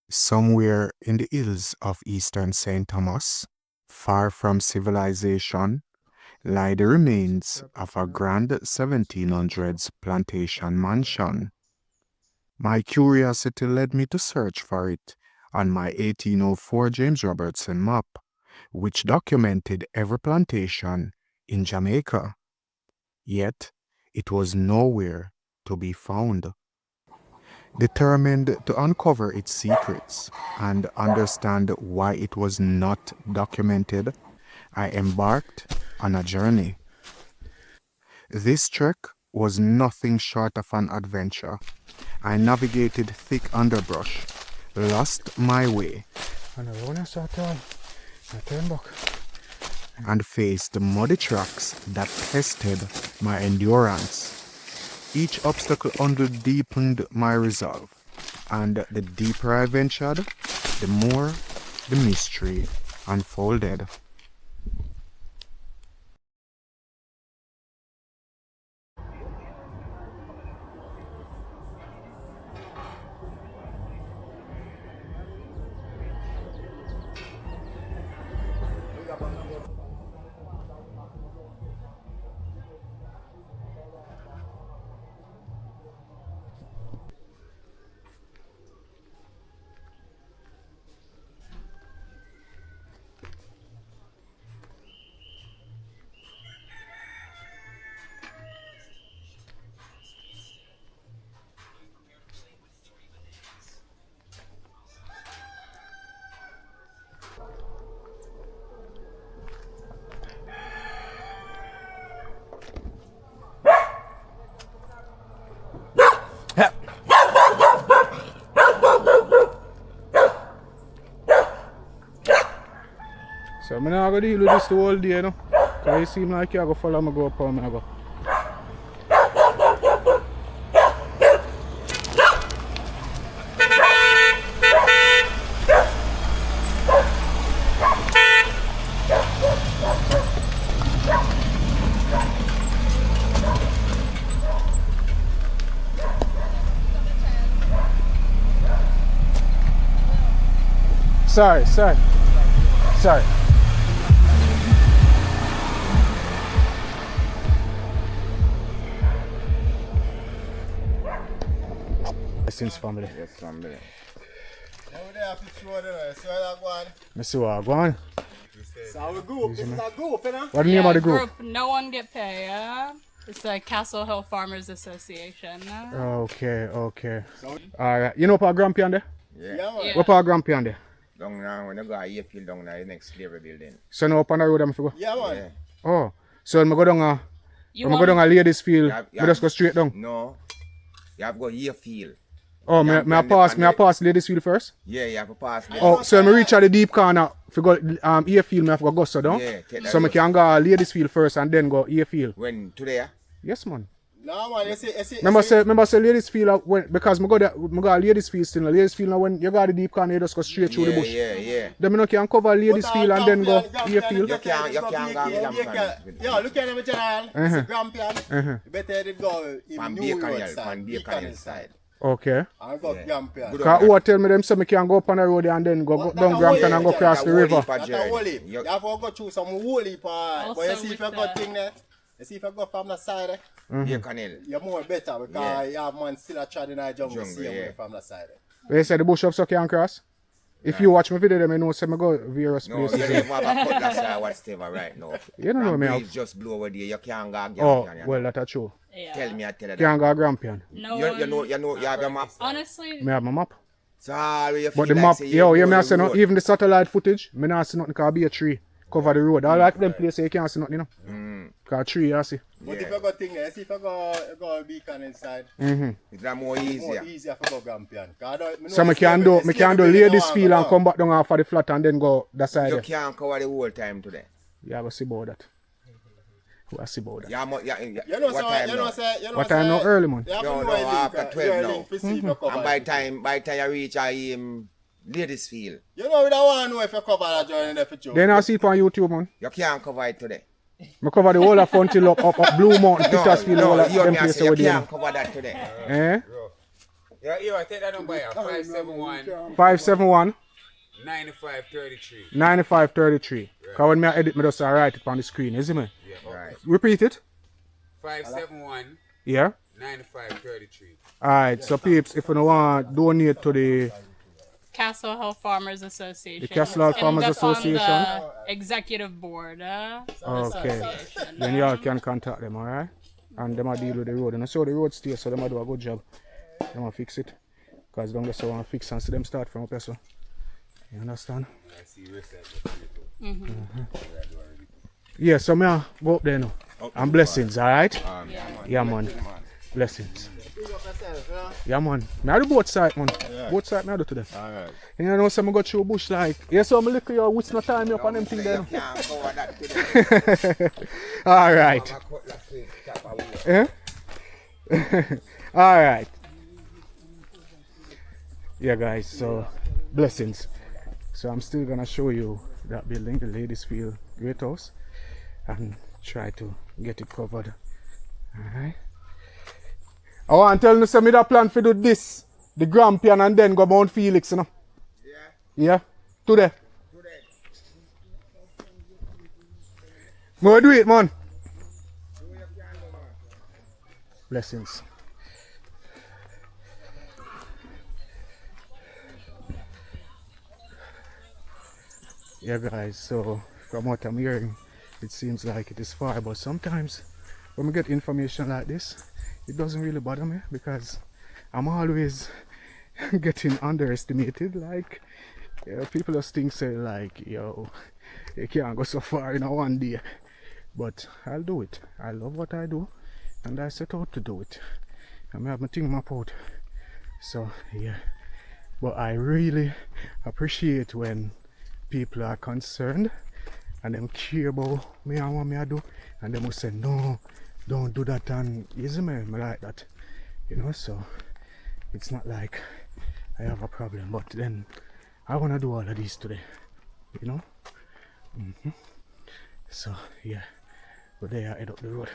Somewhere in the hills of eastern St. Thomas, far from civilization, lie the remains of a grand 1700s plantation mansion. My curiosity led me to search for it on my 1804 James Robertson map, which documented every plantation in Jamaica. Yet, it was nowhere to be found. Determined to uncover its secrets and understand why it was not documented, I embarked on a journey. This trek was nothing short of an adventure. I navigated thick underbrush, lost my way, and faced muddy tracks that tested my endurance. Each obstacle only deepened my resolve, and the deeper I ventured, the more the mystery unfolded. So I'm not going to deal with this the whole day, you know. Because it seems like you're going to follow me go up and I go. Sorry. Since family. Yes, family. I see what I go on. So our group, this is a group, you know? What the name of the group? No one get pay, yeah? It's the Castle Hill Farmers Association. Okay. Alright, you know our Grumpy on there? Yeah. Yeah. What our Grumpy on there? Down now, when you go to Ladyfield, down there, the next slavery building. So now up on the road I'm go? Yeah, man. Yeah. Oh, so when I go down a You go down a Ladyfield, Yeah. we just go straight down? No. You have to go Ladyfield. Oh, Yeah, may I pass Ladyfield first? Yeah, you have to pass. Oh, so when I reach at the deep corner, if you go Airfield, I have to go so down? Yeah, take that So I road. can go Ladyfield first and then go Airfield? When today? Yes, man. No, man, you see. Remember say Ladyfield because I go Ladyfield still. Ladyfield now when you go to the deep corner, you just go straight through the bush. Yeah. Then I can cover Ladyfield and then go Airfield. You can't go Grampian. Yeah, look at him, General. It's a Grampian. You better did go in From New Bacon Road Hill, side. from Bacon Hill side. Okay. I got Grampian. Good. Because who tell me them say I can go up on the road and then go down Grampian and go across the river. That's a whole heap. You have to go through some whole heap. But you see if you with got the- thing there. You see if you go from the side, Bacon Hill. you're more better because you have man still a tread in the jungle, see Jungle, him yeah. from the side. They say the bush up so can cross. If you watch my video, then I know say I go various No, you places. don't have a cutlass or whatever right now. You don't know From me. breeze just blow over there. You can't go Oh, Grampian. well, that's true. Yeah. Tell me, I tell you that. Can't go Grampian. No You know, you have your map. Honestly, Me have my map. Sorry, you feel But the like map, say yo, you you know may the say no, road. even the satellite footage, me not see nothing because be a tree cover the road. All like them places you can't see nothing, you know. Because tree you see. But if Yeah. you got thing there, see if you go Beacon inside, It's not more more easier. easier for go Grampian. So me can do Ladyfield and come back down off of the flat and then go that side You there. can't cover the whole time today. Yeah, we'll see about that. We'll see about that. You You know, what time now? What time now? Early, man. No, after 12 now. And by time you reach Ladyfield, You know, we don't want to know if you cover that journey there for you. Then I see it on YouTube, man. you can't cover it today. I cover the whole of Fountain up Blue Mountain, Petersfield, all No, of you them me I places say you over there. can't cover that today. Eh? Yeah, I take that number here. 571 571 9533. 9533. Right. Because when I edit, I just write it on the screen, isn't it? Yeah. Right. Repeat it. 571 Yeah. 9533. Alright, so peeps, if you don't want to donate to the Castle Hill Farmers Association. The Castle Hill Farmers And that's Association? on the executive board. okay, Association. then y'all can contact them, alright? And them a deal with the road. And I saw the road stay, so them a do a good job. Them a fix it. Because don't just want to fix and see them start from up here, so. You understand? I see you reset. Yeah, so me a go up there now. And blessings, alright? Yeah, man. Blessings. Yeah, man. Me I do both side, man. Both side me I do today. Alright. You know, some go through bush like. Yeah, so me look at your what's no time up on them thing there. Can't cover that today. Alright. Yeah? Alright. Yeah, guys, so blessings. So I'm still gonna show you that building, the Ladyfield Great House, and try to get it covered. Alright. I want to tell you some me that plan for do this, the Grampian, and then go Mount Felix, you know. Yeah. Yeah? Today. Today. Go do it, man. Do what you can do, man. Blessings. Yeah, guys, so from what I'm hearing, it seems like it is far, but sometimes when we get information like this, it doesn't really bother me because I'm always getting underestimated. Like, people just think, say, like, yo, you can't go so far in a one day. But I'll do it. I love what I do, and I set out to do it. I have my thing mapped out. So, yeah. But I really appreciate when people are concerned and them care about me and what me I do, and them will say, no, don't do that, and easy me like that, you know. So it's not like I have a problem, but then I want to do all of this today, you know. So yeah, but they are head up the road.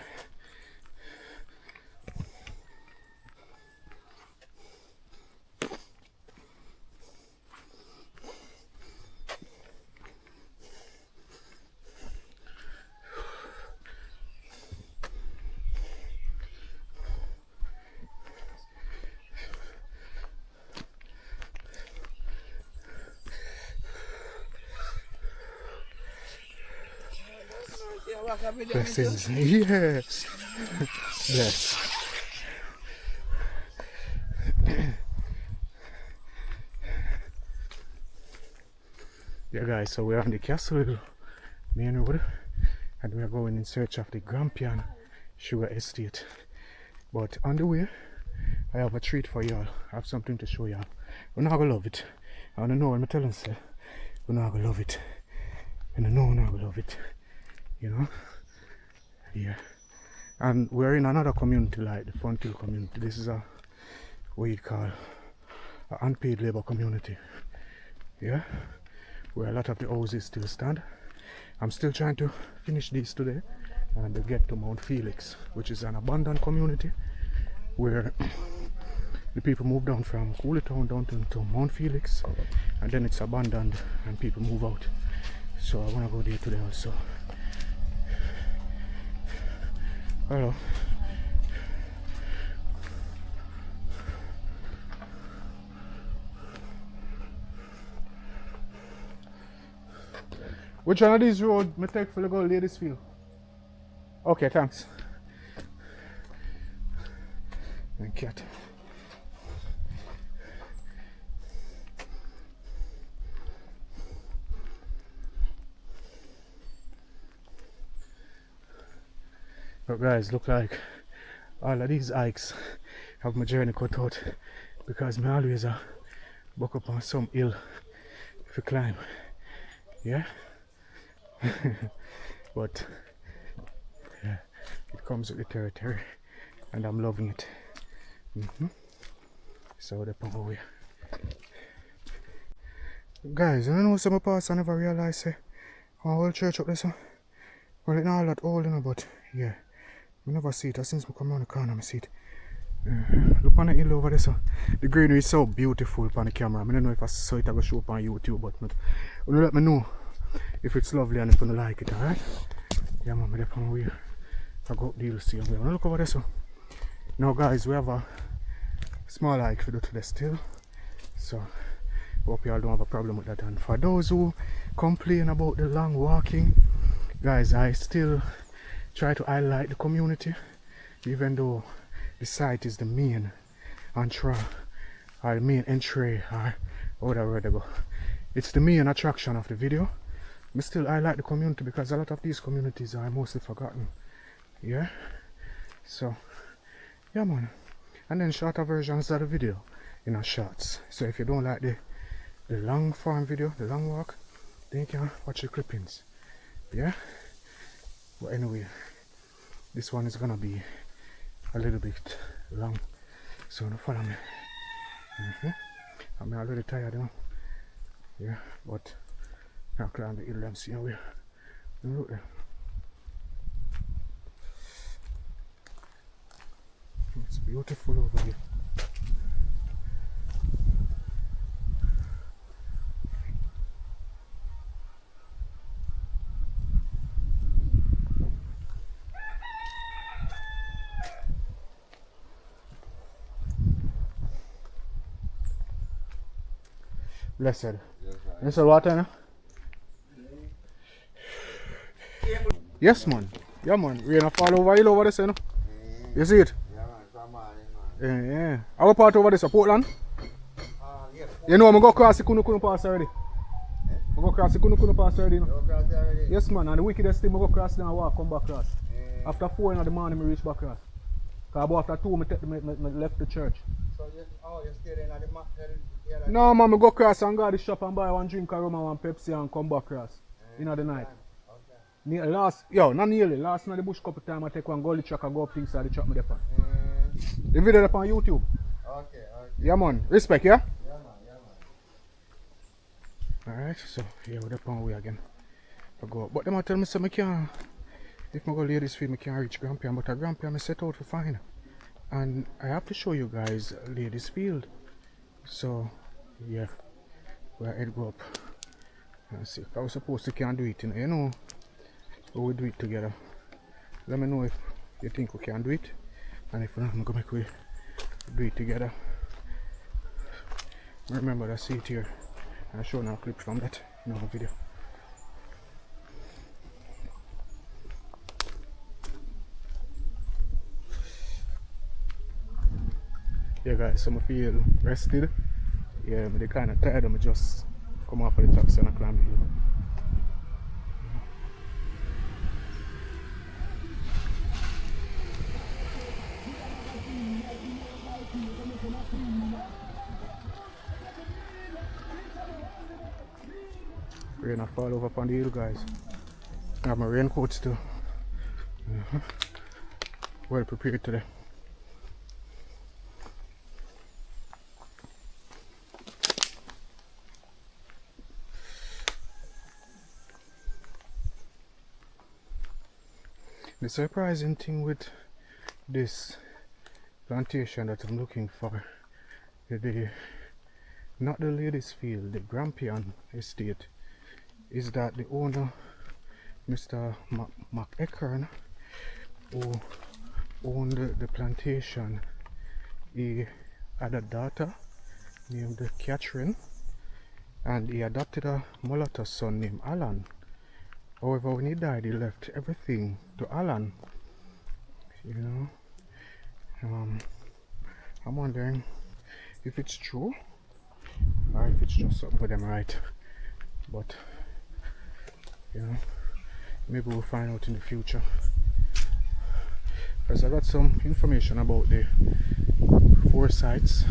Blessings. Yes. Yes. Yeah, guys, so we're on the Castle main road and we're going in search of the Grampian Sugar Estate. But on the way, I have a treat for y'all. I have something to show y'all. We're not gonna love it. I don't know what I'm telling you. We're not gonna love it. And I know we're not gonna love it. You know? Yeah. And we're in another community like the Frontier community. This is a what you'd call an unpaid labor community. Yeah? Where a lot of the houses still stand. I'm still trying to finish these today and get to Mount Felix, which is an abandoned community where the people move down from Coolitown down to Mount Felix, and then it's abandoned and people move out. So I want to go there today also. Hello. Which one of these roads may take for the go Ladyfield? Okay, thanks. And cat. But guys, look like all of these hikes have my journey cut out because me always buck up on some hill if you climb. Yeah? But yeah, it comes with the territory and I'm loving it. So the power way. Guys, I know some parts I never realised a whole church up there, so well, it's not all that old, you know, but yeah, I never see it since we come around the corner. I see it. Look on the hill over there, so the greenery is so beautiful on the camera. I don't know if I saw it, I will show up on YouTube, but let me know if it's lovely and if you like it, alright? Yeah, man, I'm on way. I go up the hill, see. I'm gonna look over there, so now, guys, we have a small hike to do today still, so hope you all don't have a problem with that. And for those who complain about the long walking, guys, I still try to highlight the community, even though the site is the main entrance or the main entry or whatever they go. It's the main attraction of the video. I still highlight the community because a lot of these communities are mostly forgotten. Yeah, so yeah, man. And then shorter versions of the video in our shorts. So if you don't like the long form video, the long walk, then you can watch the clippings. Yeah, but anyway, this one is gonna be a little bit long, so don't follow me. I'm already tired now. Yeah, but I'll climb the hill and see how we look there. It's beautiful over here. Blessed. Yes, sir. Water now? Yes, man. Yeah, man. We're gonna fall over hill over there, no? You see it? Yeah, man, from morning, man. Yeah. Our part over this, Portland? Yes. You know, I'm going to go across the Kunu Pass already. I'm going to go across the Kunu Pass already. You know? You cross there already? Yes, man. And the wickedest thing, I go across then I walk, come back across. After 4 in the morning, I reach back across. Because after 2, I left the church. So you stay there in the mountain? No, man, I go across and go to the shop and buy one drink of rum and one Pepsi and come back across. In the night. Okay. Last night the bush couple times I take one gully truck and go up things to the truck me there. The video up on YouTube. Okay. Yeah, man. Respect, yeah? Yeah, man. Alright, so here we're up on way again. I go up. But them tell me so I can't, if I go Ladyfield, I can't reach Grampian, but at Grampian I set out to find. And I have to show you guys Ladyfield. So yeah, where I'd go up. Let's see. I was supposed to can do it, you know. But we do it together. Let me know if you think we can do it. And if not, I'm gonna make we do it together. Remember that seat here. I'll show now a clip from that in our video. Yeah, guys, so I feel rested. Yeah, I'm kind of tired. I'm just come off of the taxi and I climb the hill. We're gonna fall over upon the hill, guys. I have my raincoat still. Well prepared today. The surprising thing with this plantation that I'm looking for, not the Ladyfield, the Grampian estate, is that the owner, Mr. McEachern, who owned the plantation, he had a daughter named Catherine, and he adopted a mulatto son named Alan. However, when he died, he left everything to Alan. You know, I'm wondering if it's true or if it's just something for them, right? But you know, maybe we'll find out in the future. Because I got some information about the Forsythes,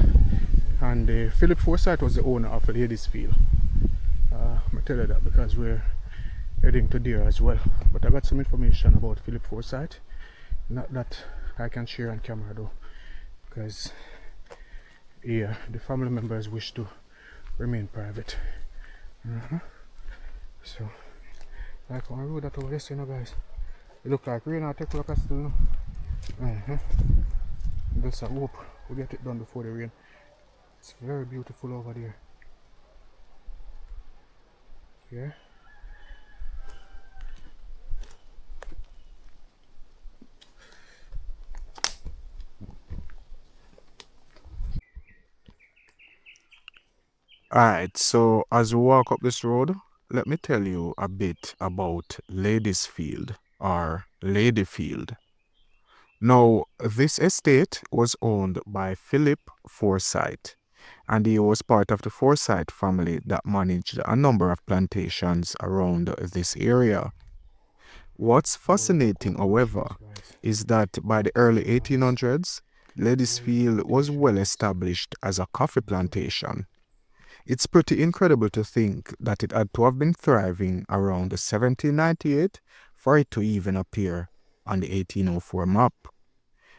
and Philip Forsythe was the owner of Ladyfield. I tell you that because we're heading to there as well. But I got some information about Philip Forsythe, not that I can share on camera though, because yeah, the family members wish to remain private. So like on the road that over there, you know, guys, it look like rain. I'll take a look at still, you know. Just I hope we get it done before the rain. It's very beautiful over there. Yeah. Alright, so as we walk up this road, let me tell you a bit about Ladyfield or Ladyfield. Now, this estate was owned by Philip Forsythe, and he was part of the Forsythe family that managed a number of plantations around this area. What's fascinating, Coconut however, trees, guys. is that by the early Nice. 1800s, Old Ladyfield was well plantations. established as a coffee plantation. It's pretty incredible to think that it had to have been thriving around 1798 for it to even appear on the 1804 map.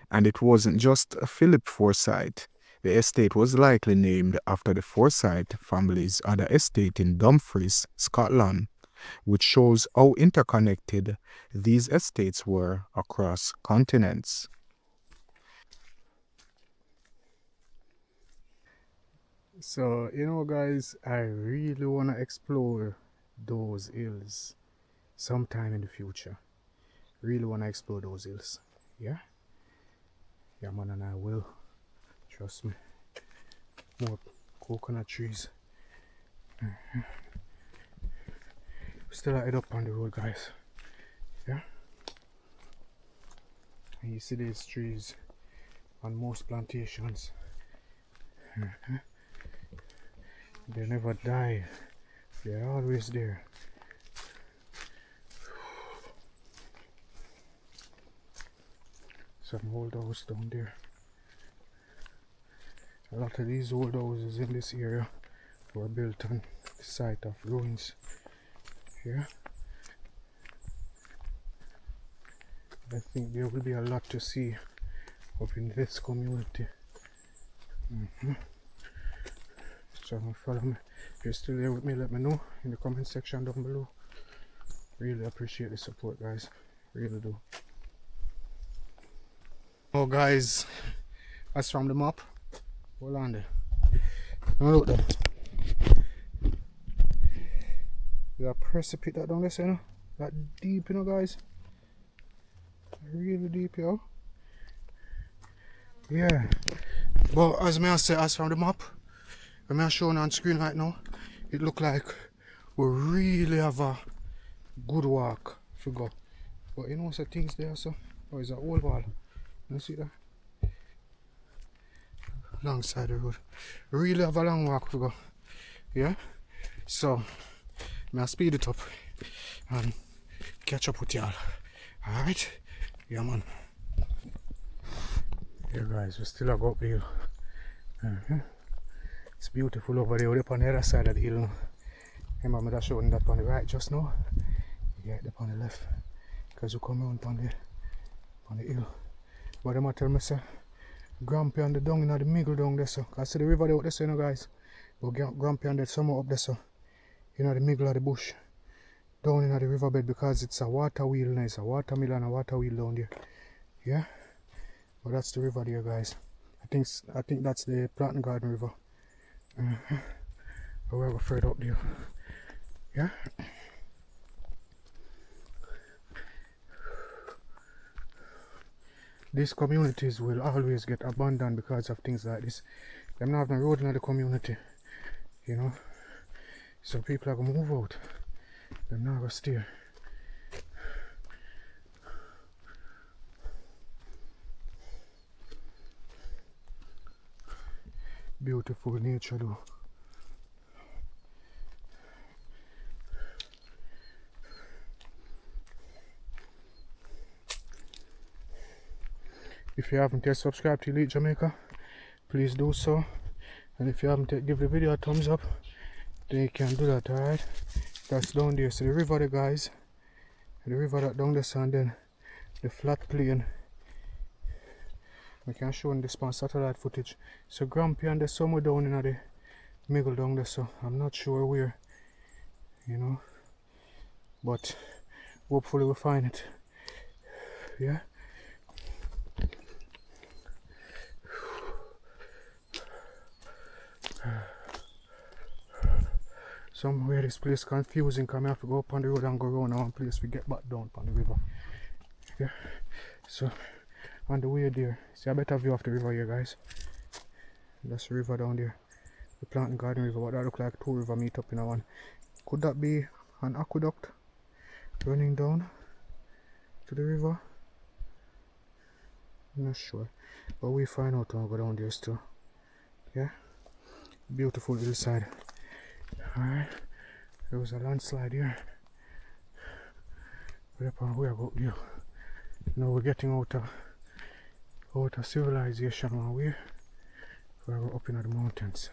And it wasn't just Philip Forsythe. The estate was likely named after the Forsythe family's other estate in Dumfries, Scotland, which shows how interconnected these estates were across continents. So, you know, guys, I really want to explore those hills sometime in the future. Really want to explore those hills. Yeah? Yeah, man, and I will. Trust me. More coconut trees. Still head up on the road, guys. Yeah? And you see these trees on most plantations. They never die. They're always there. Some old house down there. A lot of these old houses in this area were built on the site of ruins. Yeah. I think there will be a lot to see up in this community. So follow me. If you're still there with me, let me know in the comment section down below. Really appreciate the support, guys. Really do. Oh, guys, that's from the map. Hold on there. Now look there. There's a precipice that down there, you know? That deep, you know, guys. Really deep, yo. Yeah. But as I say, as from the map, I'm showing on screen right now, it look like we really have a good walk to go. But you know some things there, so oh, it's a old wall. You see that? Long side of the road. Really have a long walk to go. Yeah? So I'll speed it up and catch up with y'all. Alright? Yeah, man. Yeah, guys, we still go up the hill. It's beautiful over there. We're up on the other side of the hill now. Remember me showing that on the right just now? Yeah, up on the left. Because you come around on the hill. But them tell me say Grampy and the down in the middle down there, so. I see the river there out there, so, you know, guys. But Grampy and the somewhere up there, so. In the middle of the bush. Down in the riverbed because it's a water wheel now. It's a watermill and a water wheel down there. Yeah? But that's the river there, guys. I think that's the Plantain Garden River. We're further up there. Yeah? These communities will always get abandoned because of things like this. Them not have no road in the community, you know. So people are gonna move out. Them not gonna stay. Beautiful nature though. If you haven't yet subscribed to Elite Jamaica, please do so. And if you haven't yet, give the video a thumbs up. Then you can do that, alright? That's down there. So the river there, guys. The river that down there, and then the flat plain. I can show in this on satellite footage. So Grampy and there's somewhere down in the middle down there, so I'm not sure where, you know. But hopefully we'll find it. Yeah. Somewhere this place confusing because I have to go up on the road and go around one place we get back down on the river. Yeah. So on the way there, see a better view of the river here guys. That's the river down there. The Plantation Garden River, what that look like two rivers meet up in a one. Could that be an aqueduct running down to the river? I'm not sure. But we find out when we go down there still. Yeah. Beautiful hillside. Alright. There was a landslide here. We're up on where about there. Now we're getting out of civilization one way. We're up in the mountains.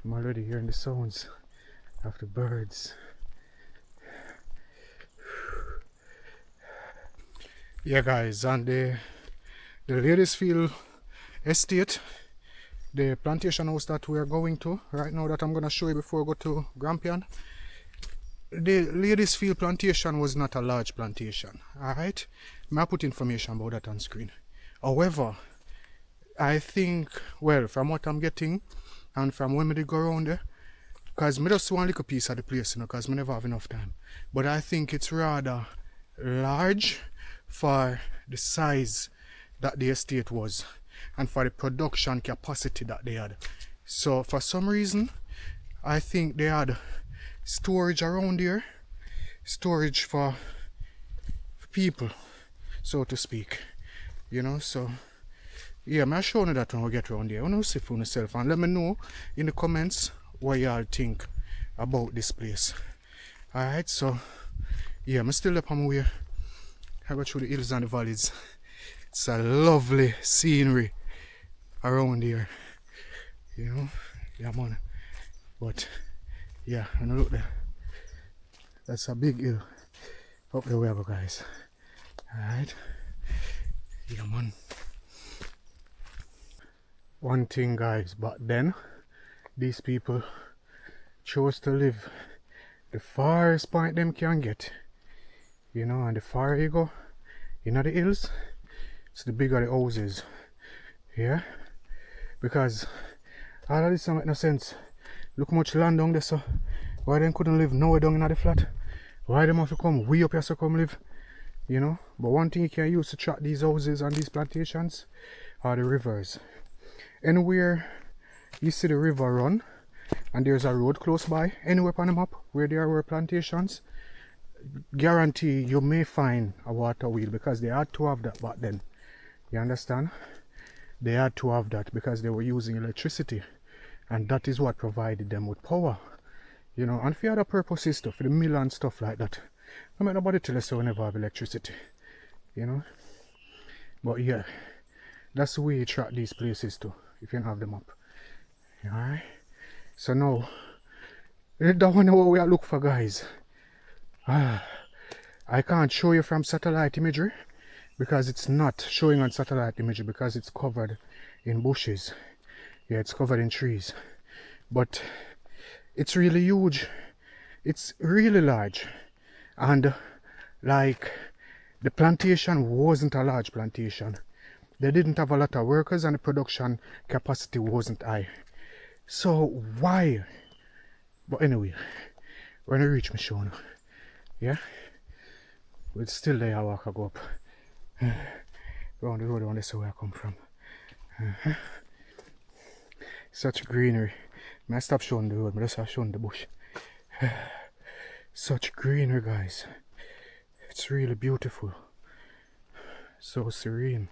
I'm already hearing the sounds of the birds. Yeah guys, on the Ladyfield estate, the plantation house that we are going to right now that I'm going to show you before I go to Grampian. The Ladyfield plantation was not a large plantation, alright? I put information about that on screen. However, I think, well, from what I'm getting and from when I go around there, because I just want a little piece of the place, you know, because I never have enough time. But I think it's rather large for the size that the estate was and for the production capacity that they had. So for some reason, I think they had storage around here, storage for people, so to speak, you know. So yeah, I'm showing you that when we get around here. I want to see for yourself and let me know in the comments what y'all think about this place. Alright, so yeah, I'm still up on my way. I go through the hills and the valleys. It's a lovely scenery around here, you know. Yeah man, but yeah, when I look there, that's a big hill up the way, guys. Alright, yeah man. One thing guys, back then these people chose to live the farthest point them can get, you know, and the far you go in the hills, it's the bigger the houses. Yeah, because all of this don't make no sense. Look much land down there, so why them couldn't live nowhere down in the flat? Why them have to come way up here to come live? You know, but one thing you can use to track these houses and these plantations are the rivers. Anywhere you see the river run and there's a road close by, anywhere on the map where there were plantations, guarantee you may find a water wheel, because they had to have that back then. You understand? They had to have that because they were using electricity, and that is what provided them with power, you know. And for other purposes too, for the mill and stuff like that. I mean, nobody tell us we never have electricity, you know. But yeah, that's the way you track these places too, if you have them up. Alright, so now that one what we are looking for, guys. I can't show you from satellite imagery because it's not showing on satellite imagery because it's covered in bushes. Yeah, it's covered in trees, but it's really huge. It's really large, and like the plantation wasn't a large plantation. They didn't have a lot of workers and the production capacity wasn't high. So why? But anyway, when I reach my show now, yeah, it's still there. I walk, I go up around the road, on this where I come from. Such greenery. I stop showing the road, but I just showing the bush. Such greenery, guys. It's really beautiful. So serene.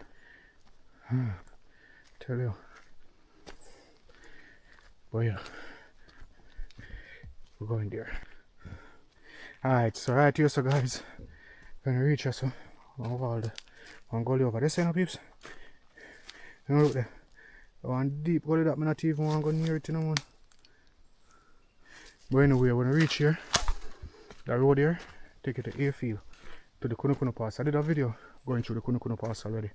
Tell you. But yeah, we're going there. Alright, so right here, so guys, when we reach us, so one gully over this side, peeps. You know, look there. One deep gully that I not even want to go near it, you know, man. But anyway, when we reach here, that road here, take it to Ladyfield, to the Kunukuno Pass. I did a video going through the Kunukuno Pass already.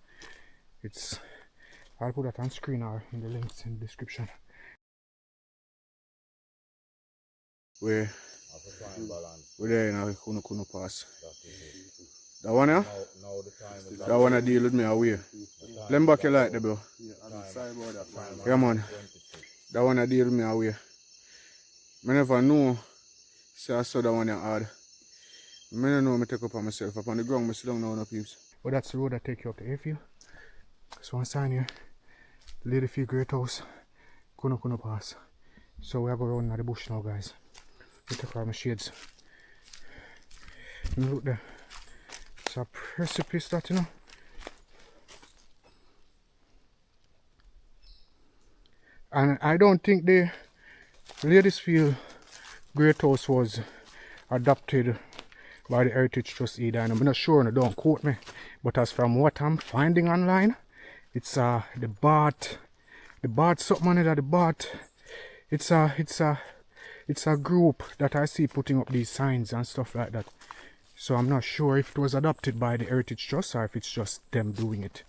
I'll put that on screen or in the links in the description. We're there in our Kunukuno Pass. That one, yeah? That one I deal with me away. Let me back your light there, bro. Yeah, man. That one I deal with me away. I never know. See, I saw that one hard. I don't know I take up on myself. Up on the ground, I sit down now, no peeps. But that's the road that take you up to Airfield. There's one sign here. Ladyfield Great House. Kuno Pass. So we are going around the bush now, guys. We take off my shades. And look there. It's a precipice that, you know. And I don't think the Ladyfield Great House was adopted by the Heritage Trust either. And I'm not sure, and don't quote me. But as from what I'm finding online, it's the Bart something on it, the Bart. It's a group that I see putting up these signs and stuff like that. So I'm not sure if it was adopted by the Heritage Trust or if it's just them doing it.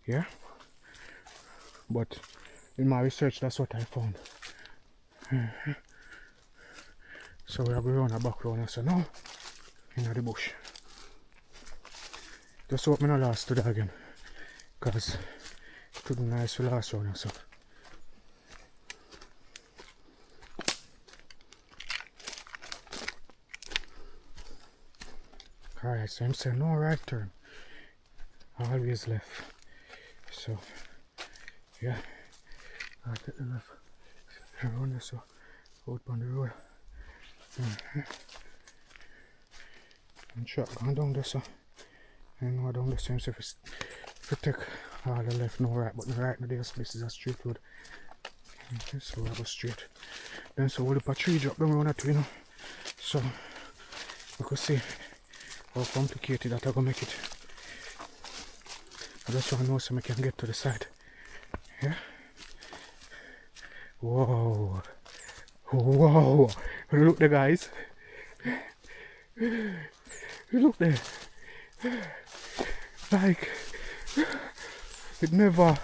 Yeah. But in my research, that's what I found. So we are going on a back road, so now in the bush. Just hope me not last to that again, because it would be nice for last round, so. Alright, so I'm saying no right turn. Always left. So, yeah. I'll take the left. Around there, so out on the road. And truck going down there, so. And go down the same, so if you take all the left, no right, but the right now this is a straight road. Okay, so we'll go straight. Then so we'll put a tree drop down around that, you know. So we could see how complicated that I'm gonna make it. I just want to know so I can get to the side. Yeah. Whoa. Whoa. Look there, guys. Look there. Like, it never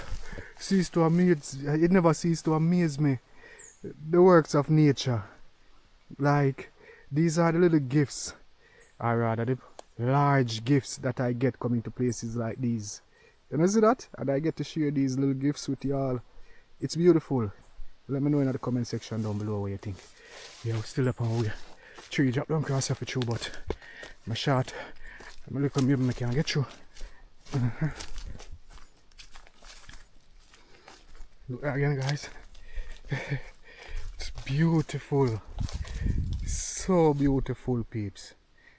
ceased to amaze me, the works of nature. Like, these are the little gifts, or rather the large gifts that I get coming to places like these. You know, see that? And I get to share these little gifts with y'all. It's beautiful. Let me know in the comment section down below what you think. Yeah, we're still up on way. Tree drop down across half a true, but my shot. I'm gonna look at maybe I can get through. Look again, guys. It's beautiful. So beautiful, peeps.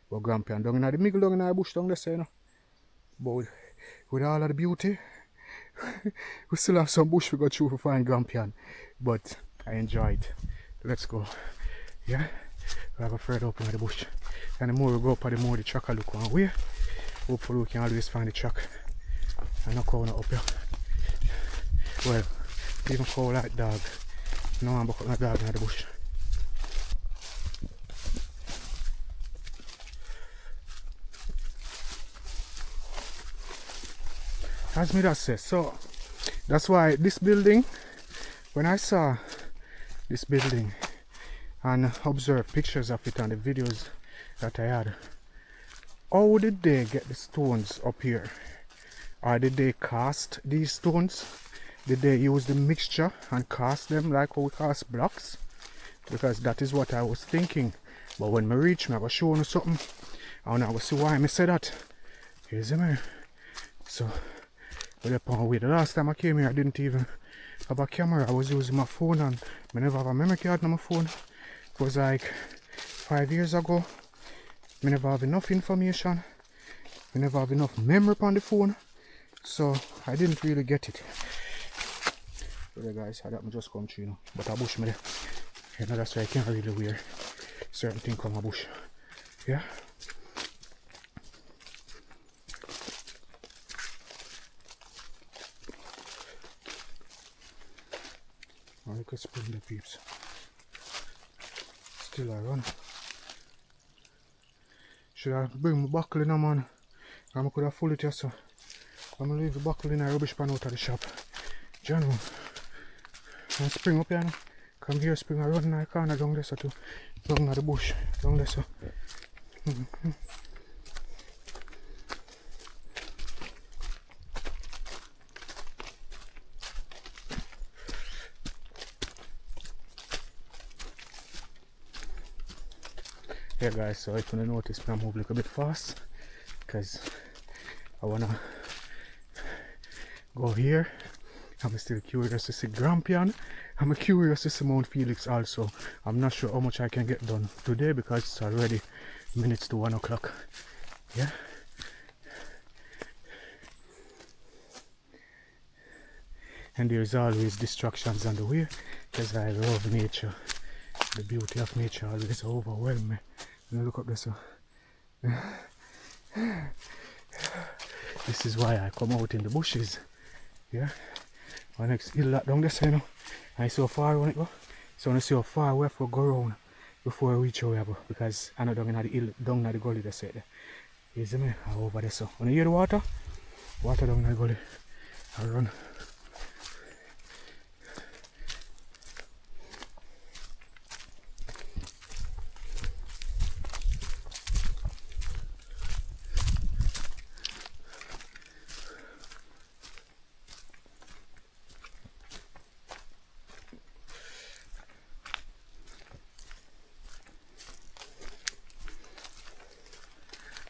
But Grandpa down in the middle, down in the bush down there, you know. But with all of the beauty, we still have some bush we go through to find Grandpa. But I enjoy it. Let's go. Yeah? We'll go further up in the bush. And the more we go up, the more the truck will look one way. Hopefully we can always find the truck. And no cow not up here. Well, even cow like dog. No one buck up no dog in the bush. As me that says, so that's why this building, when I saw this building and observed pictures of it and the videos that I had, how did they get the stones up here? Or did they cast these stones? Did they use the mixture and cast them like how we cast blocks? Because that is what I was thinking. But when I reach, I was showing you something. And I will see why I said that. Here's me. So, we're up on way. The last time I came here, I didn't even have a camera. I was using my phone and I never have a memory card on my phone. It was like 5 years ago. I never have enough information. I never have enough memory on the phone. So I didn't really get it. So there, guys, I just come through, you know. But a bush me there. You know, that's why I can't really wear certain things from a bush. Yeah. Oh, look at spring the peeps. Still I run. Should I bring my buckle in, man? I could have full it here, so I'm gonna leave the buckle in a rubbish pan out of the shop. John, and spring up here now. Come here, spring, I run in the corner down there, so too. Down in the bush, down there, so. Yeah guys, so if you notice I move a little bit fast because I wanna go here. I'm still curious to see Grampian. I'm curious to see Mount Felix also. I'm not sure how much I can get done today because it's already minutes to 1 o'clock. Yeah. And there's always distractions on the way because I love nature. The beauty of nature always overwhelms me. And look up this. This is why I come out in the bushes. Yeah. My next hill that down this, you know. I see how far I want to go. So I want to see how far we have to go around before I reach where I go. Because I know down in the hill, down in the gully they say there. You see me? I over there. So when you hear the water, water down in the gully. I run.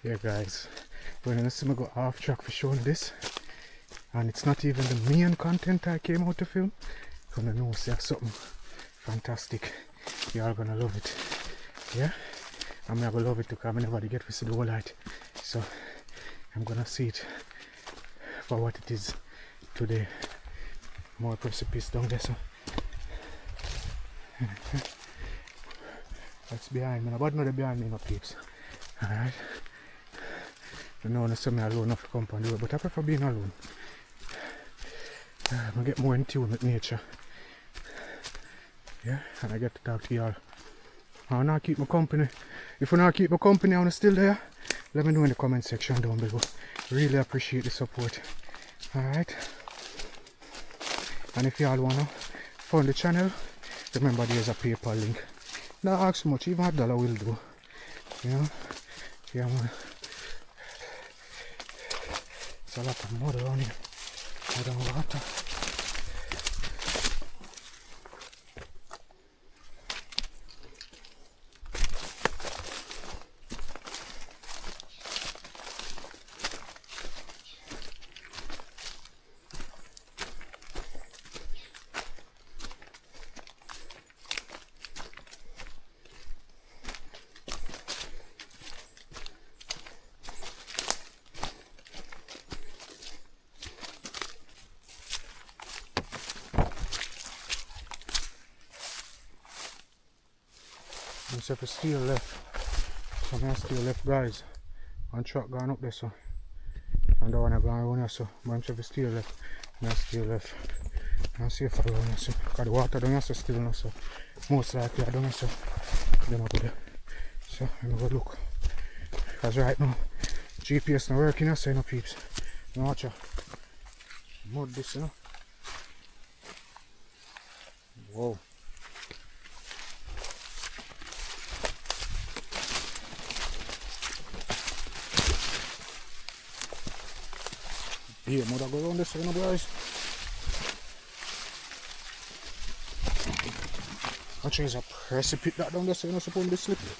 Yeah guys, when I see me go off track for showing this, and it's not even the main content I came out to film, gonna know say something fantastic. You are gonna love it. Yeah? I'm gonna love it too because I never get to see the whole light. So I'm gonna see it for what it is today. More precipice down there, so that's behind me, but not behind me, no peeps. Alright. I don't want to see me alone enough to come on the road, but I prefer being alone. I get more in tune with nature. Yeah, and I get to talk to y'all. I want to keep my company. If you want to keep my company and you're still there, let me know in the comment section down below. Really appreciate the support. Alright. And if y'all want to fund the channel, remember there's a PayPal link. Not ask much, even $1 will do. You know? Yeah, man. There's a lot of mud around here. I don't know water. Except for steel left. So I'm still left guys. One truck going up there so. And the one I going around here so. But I'm for steel left. And I still left. And I see if I run here so. Because the water down here so still now so. Most likely I don't know so. Them up there. So I'm going to look. Because right now GPS not working here so you know peeps. You watch out. Mud this you know. Whoa. Yeah, mother go around this, you know, guys. Actually, there's a precipice that down there, so you're not supposed to be slippery.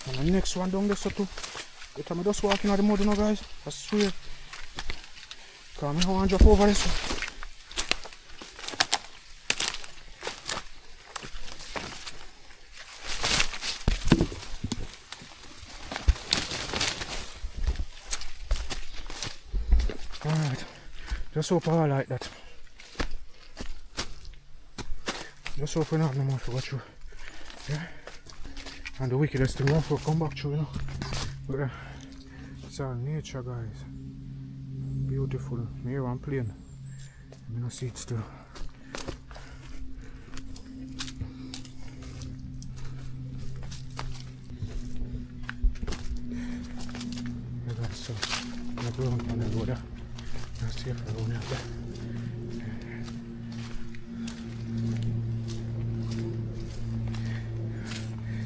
And the next one down there, so too. Every time I just walking out the mud, you know, guys. I swear. Because I want to drop over this. Alright, just hope I like that. Just hope we don't have no more to go through. Yeah? And the wickedest thing will come back through, you know. But it's all nature, guys. Beautiful. Here one plane. I don't see it still. Yeah, guys, so I'm going on the road there. Let's see if I run out there.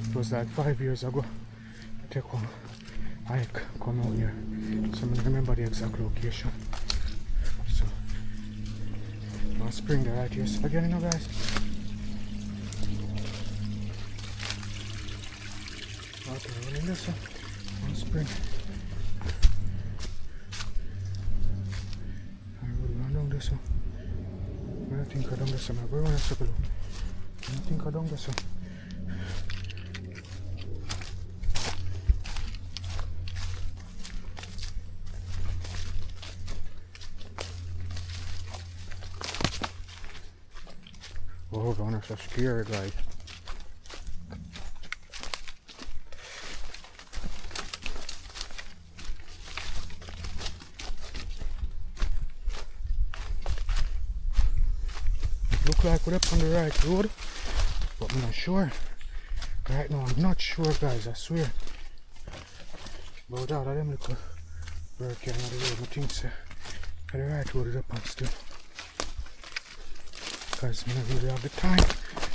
It was like 5 years ago. I take one hike, come out here. So I remember the exact location. So I'll spring the right here again, you know, guys. water running this one spring. I will run down this one. I think I don't this one. I will run this one. I think I don't this one. Oh, God, that's a scary guy. Look like we're up on the right road, but I'm not sure. Right now, I'm not sure, guys, I swear. But out of them little bird can on the road, I think so. The right road is up on still. Because we don't really have the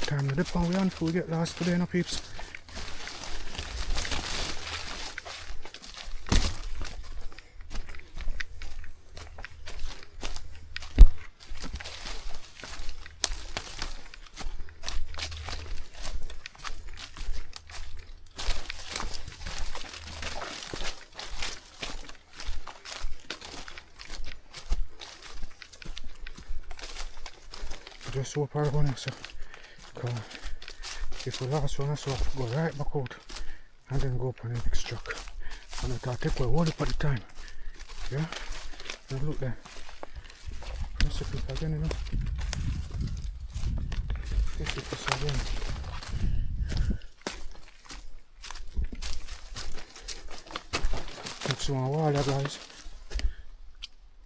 time to dip on we on before we get lost today, no peeps. Just so far on so if we last one so go right back out and then go up on the next truck. And I thought take a hold up at the time. Yeah? And look there. Press it again, you know. Press it again. Next one wall there, guys.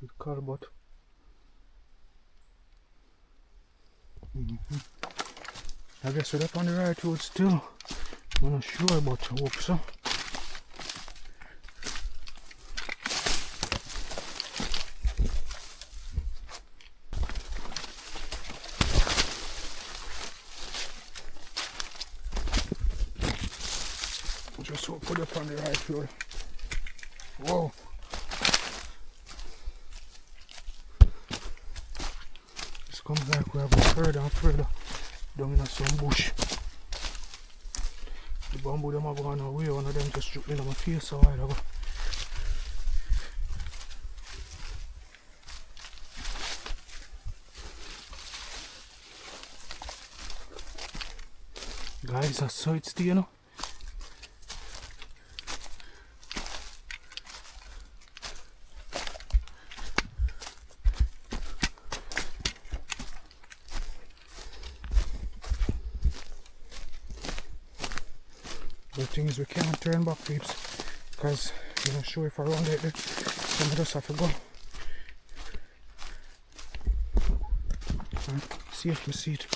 With cardboard. I guess we're up on the right road still. I'm not sure, but I hope so. Just hope we're up on the right road. Whoa! It's coming like we're going further and further down in some bush. The bamboo them have gone away, one of them just struck me in my face a while ago. Guys, that's how it's you know. The thing is we can't turn back, peeps, because I'm not sure if around it, some of us have to go. And see if we see it.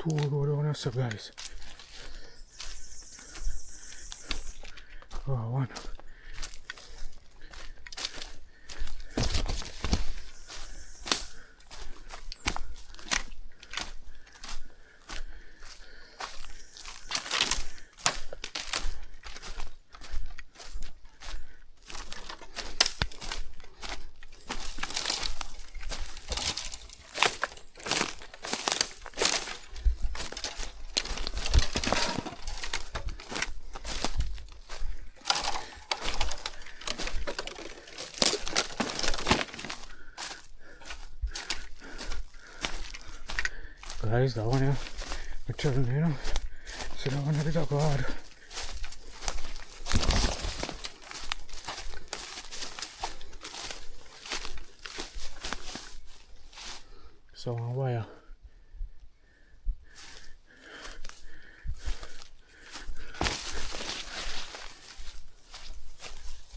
Two road on us, guys. Oh, one. Guys, that one here, we're turning, you know, so that one is a god. So on wire.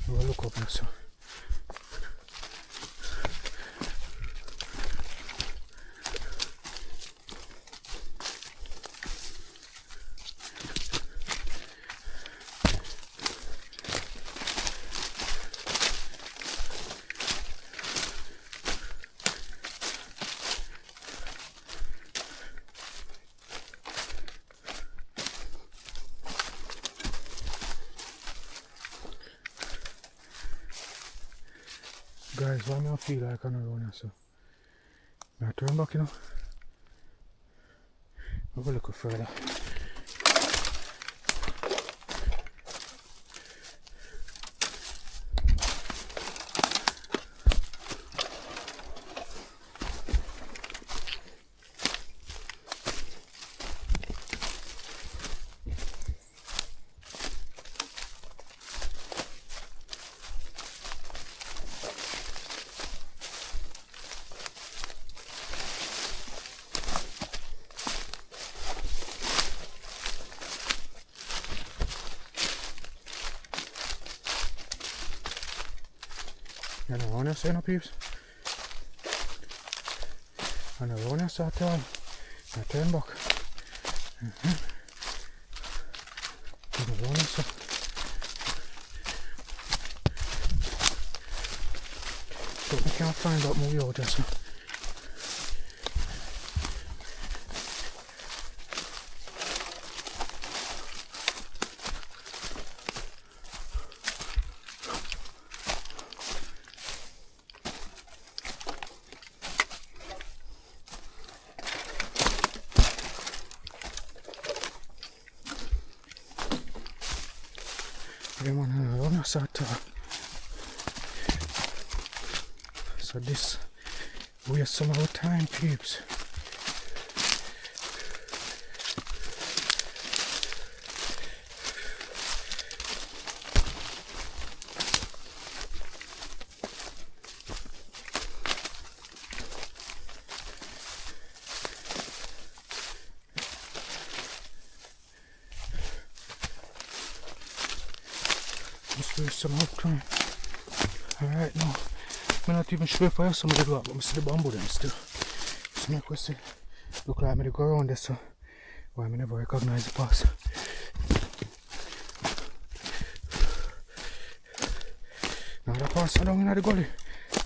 We'll look up now, so. Guys, why me I feel like I'm around here, so I turn back, you know. I'll go look further. You know, when I say no peeps, I know when I start turn, I turn back. You know, when I start. So I can't find out my way out there, so. So this waste some of our time, peeps. Just waste some of time. Alright now. I'm not even sure if I have some of the rock, but I see the bamboo then still. So make us see. Look like me to go around this, so why I never recognize the pass. Now the pass down in the gully.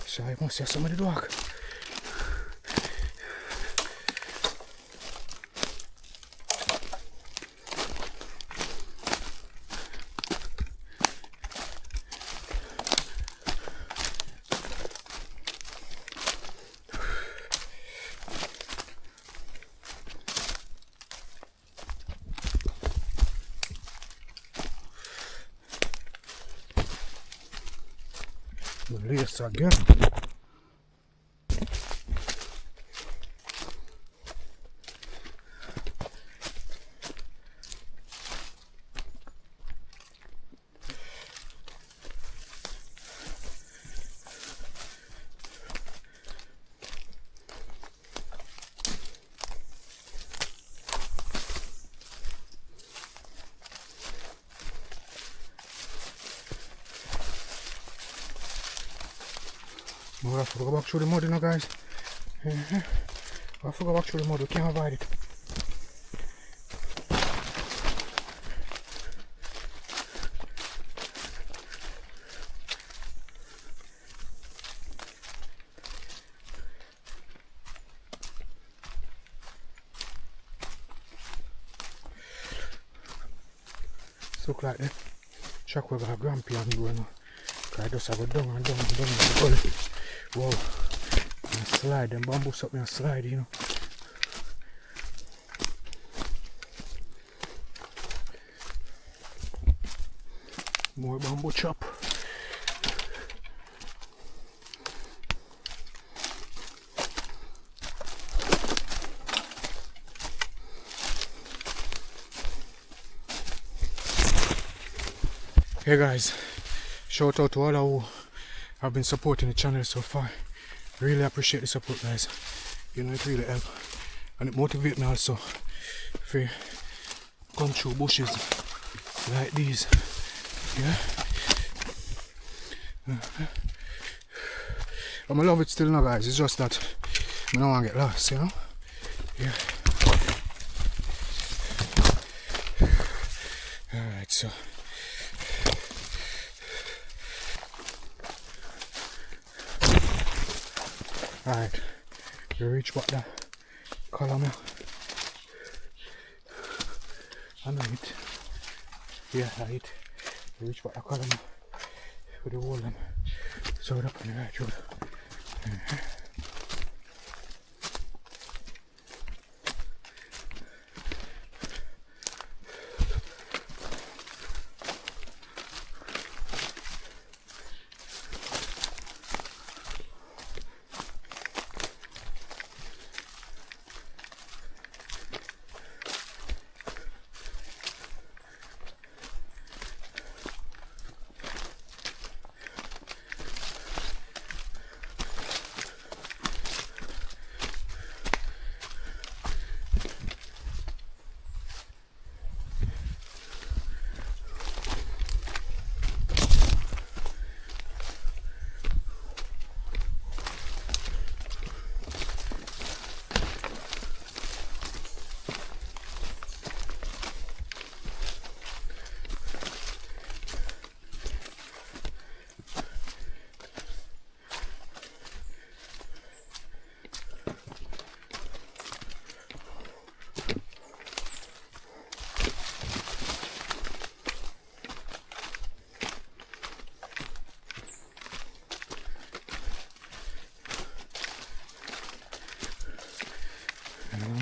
So I must see some of the rock. Yes, again. I have to go back through the mud, you know, guys. I have to go back through the mud, we can't avoid it. Look like the track we got a grandpa and going on. I just have a down and down and down in the gully. Wow. And slide, them bamboos up and slide, you know. More bamboo chop. Hey guys, shout out to all who have been supporting the channel so far. Really appreciate the support, guys. You know, it really helps and it motivates me also to come through bushes like these. Yeah. I love it still now, guys. It's just that I don't want to get lost, you know. Yeah. Alright, so alright, you reach what the column here. I know it. Yeah, right. You reach what the column with the wall and So up on the right road.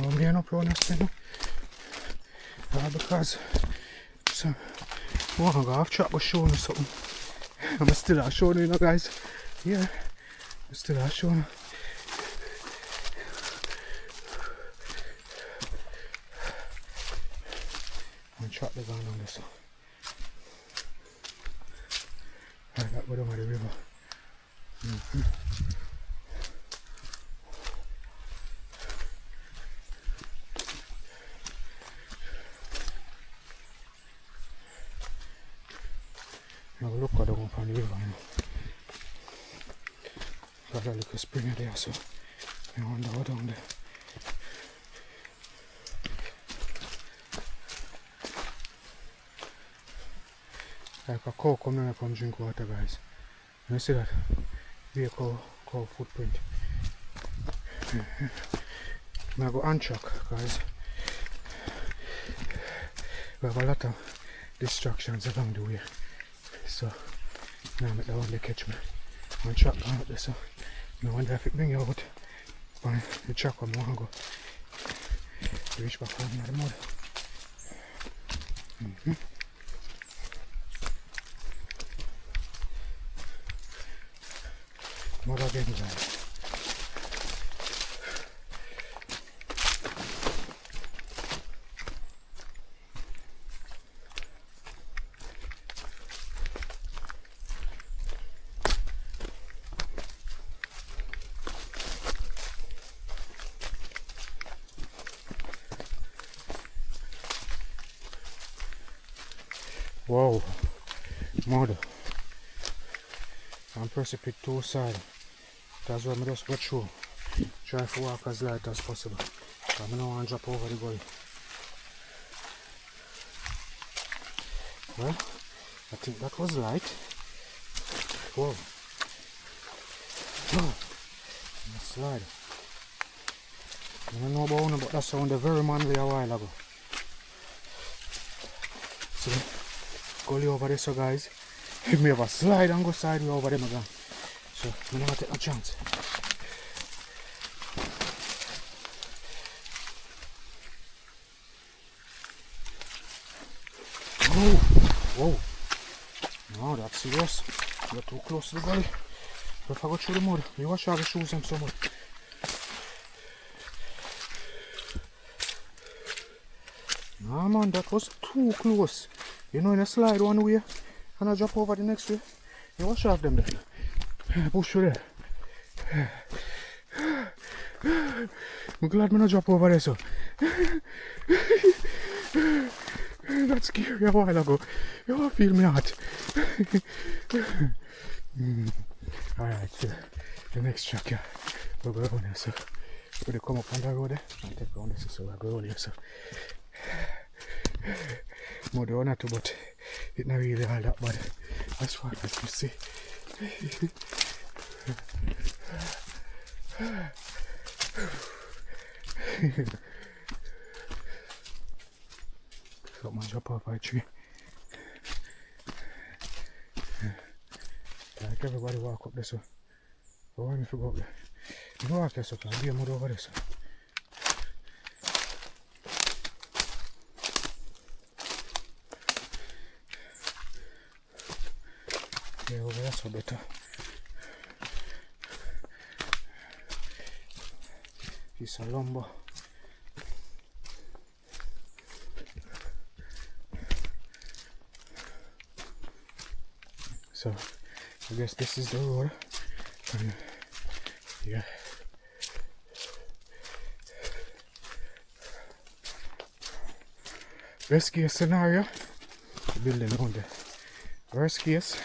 I'm getting up on this thing because so well, I'm off track was showing us something. I'm still not showing you, guys. Yeah, I'm still not showing you. I'm track the ground on this. I got go down by the river. Now look at the one from the river. Got a little spring there, so I wonder what down there. Like a cow come here come drink water, guys. You see that? Be a cow footprint. I go untrack, guys. We have a lot of distractions along the way. So now I'm at the one they catch me. I'm track out there, so I wonder if it bring you out on the track where I want to go. Reach back home in the mud. Mud again, guys. Wow, mud and precipice two sides. That's why I just go through. Try to walk as light as possible. I don't want to drop over the gully. Well, I think that was light. Whoa. Oh, slide. I don't know about it, but that sounded very manly a while ago. See? Gully over there, so guys, if me ever slide and go sideways over them again, so I'm not take a chance. Oh, whoa, no, that's serious. You're too close to the gully. If I go through the mud, you wash out the shoes and so much. Nah, man, that was too close. You know, in a slide one way and I drop over the next way. You wash off them then. Push through there. I'm glad I not drop over there, so. That's scary a while ago. You all feel me hot. Alright, so the next track here. We'll go on here, so. We'll come up on the road there and take on this, so we'll go on here, so. Mud or not, but it's not really all that bad as far as you see. Something jump off a tree. Like everybody walk up this way. But when you go up there, you walk this up and be a mud over this. Yeah, over that's so better. Piece of lumber. So I guess this is the road. And yeah. Best case scenario, the building on there. Worst case,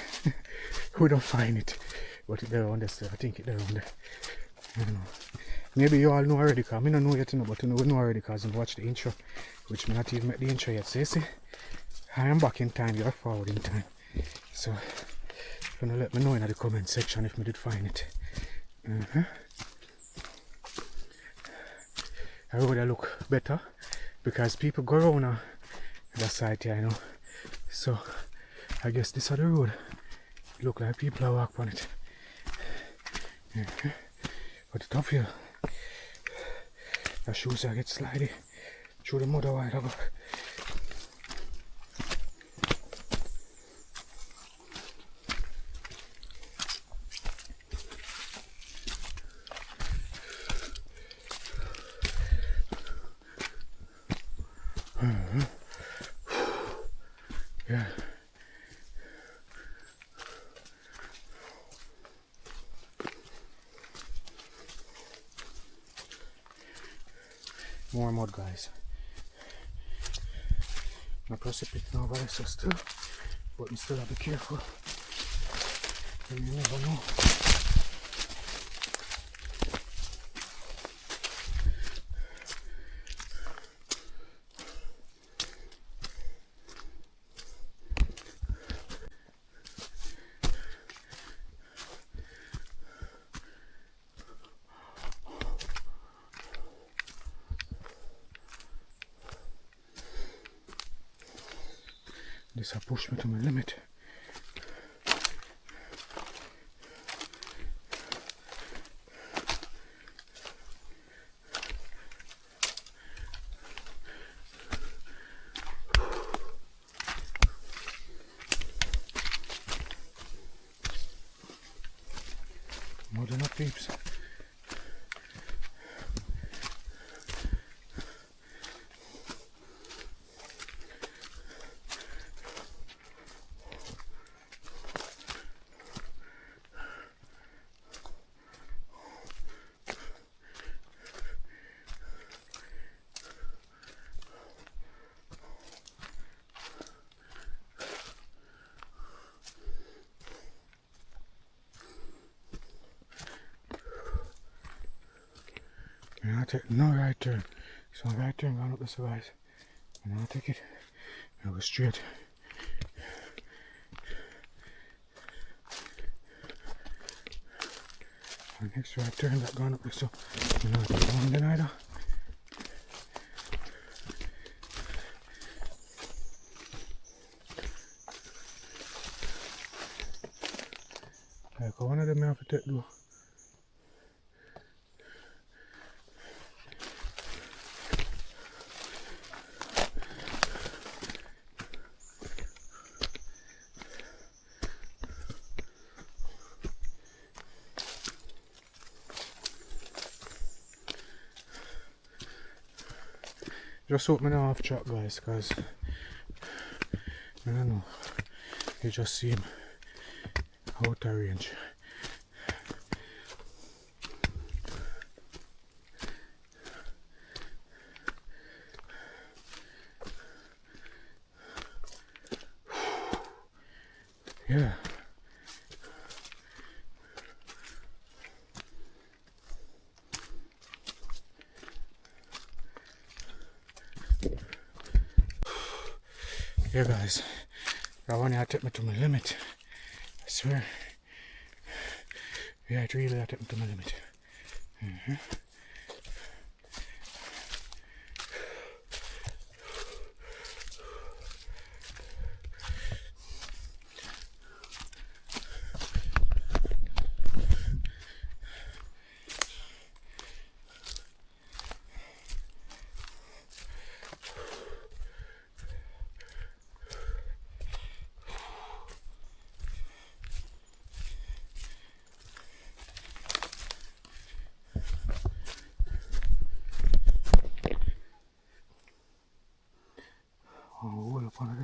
we don't find it. But it's there on there still. I think it's there on there. I don't know. Maybe you all know already, because I don't know yet, but you know already because I watched the intro, which may not even make the intro yet. So you see, I am back in time, you're forward in time. So, you're gonna let me know in the comment section if I did find it. I would look better because people go around that side here, you know. So, I guess this is the road. Look like people are walking on it. But it's tough here. The shoes I get slidey through the mud a while ago. Yeah. More mud, guys. My precipice now, but it's still, but you still have to be careful. You never know. This will push me to my limit. More than enough peeps. And I'll take no right turn. So right turn going up this way, guys. And I'll take it. I'll go straight. And next right turn that going up this way. And I'll take one then either. Like one of them I have to take though. Just hope me not off track, guys, because I don't know, it just seem out of range. Yeah. Yeah, guys, that one had to take me to my limit. I swear. Yeah, it really had to take me to my limit.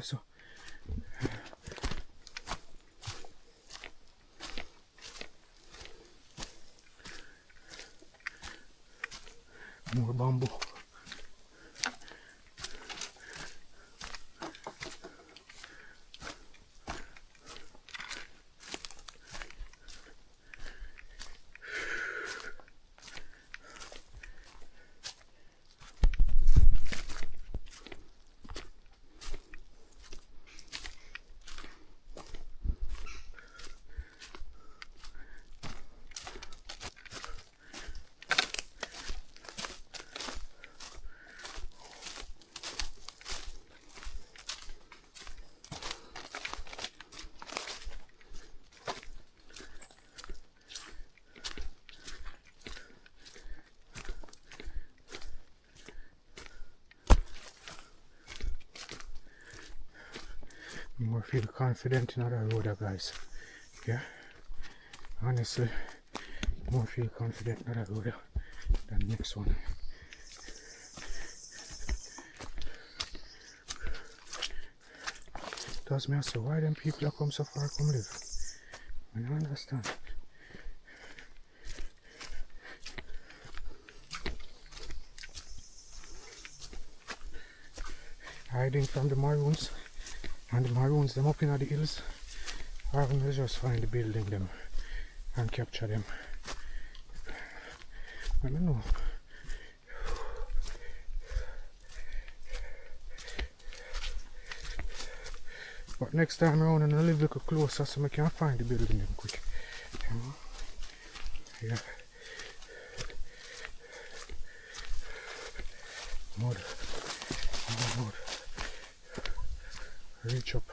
there, so. More bamboo. More feel confident in other road, guys. Yeah, honestly, more feel confident in other road than the next one. Does me also why them people that come so far come live? I don't understand. Hiding from the Maroons. And the Maroons them up in the hills, or we just find the building them and capture them. I don't know. But next time around and I live a little closer so I can find the building them quick. You know? Yeah. Mud. Mud. Reach up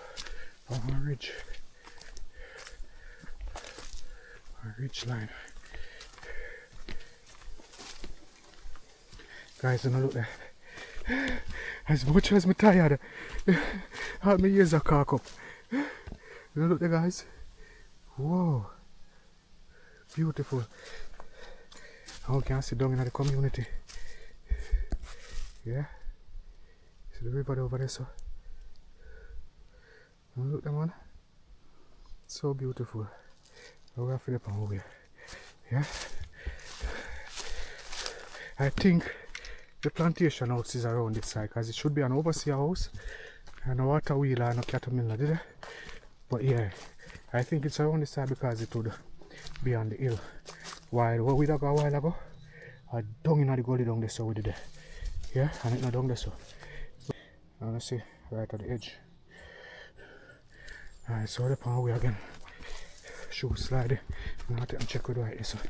on a ridge. A ridge line. Guys, don't look there. As much as I'm tired, all my ears are cocked up. You look there, guys. Whoa. Beautiful. How can I sit down in the community? Yeah. See the river over there, so. Look there, man. So beautiful. We're going to Philip over here. Yeah. I think the plantation house is around this side because it should be an overseer house and a water wheeler and a cattle miller, did it? But yeah, I think it's around this side because it would be on the hill. While what we did a while ago, I down in the gully down there, so we did it. Yeah, and it's not down there, so. Now let's see, right at the edge. Alright, so the power way again. Shoe slide. Now I check with right this one.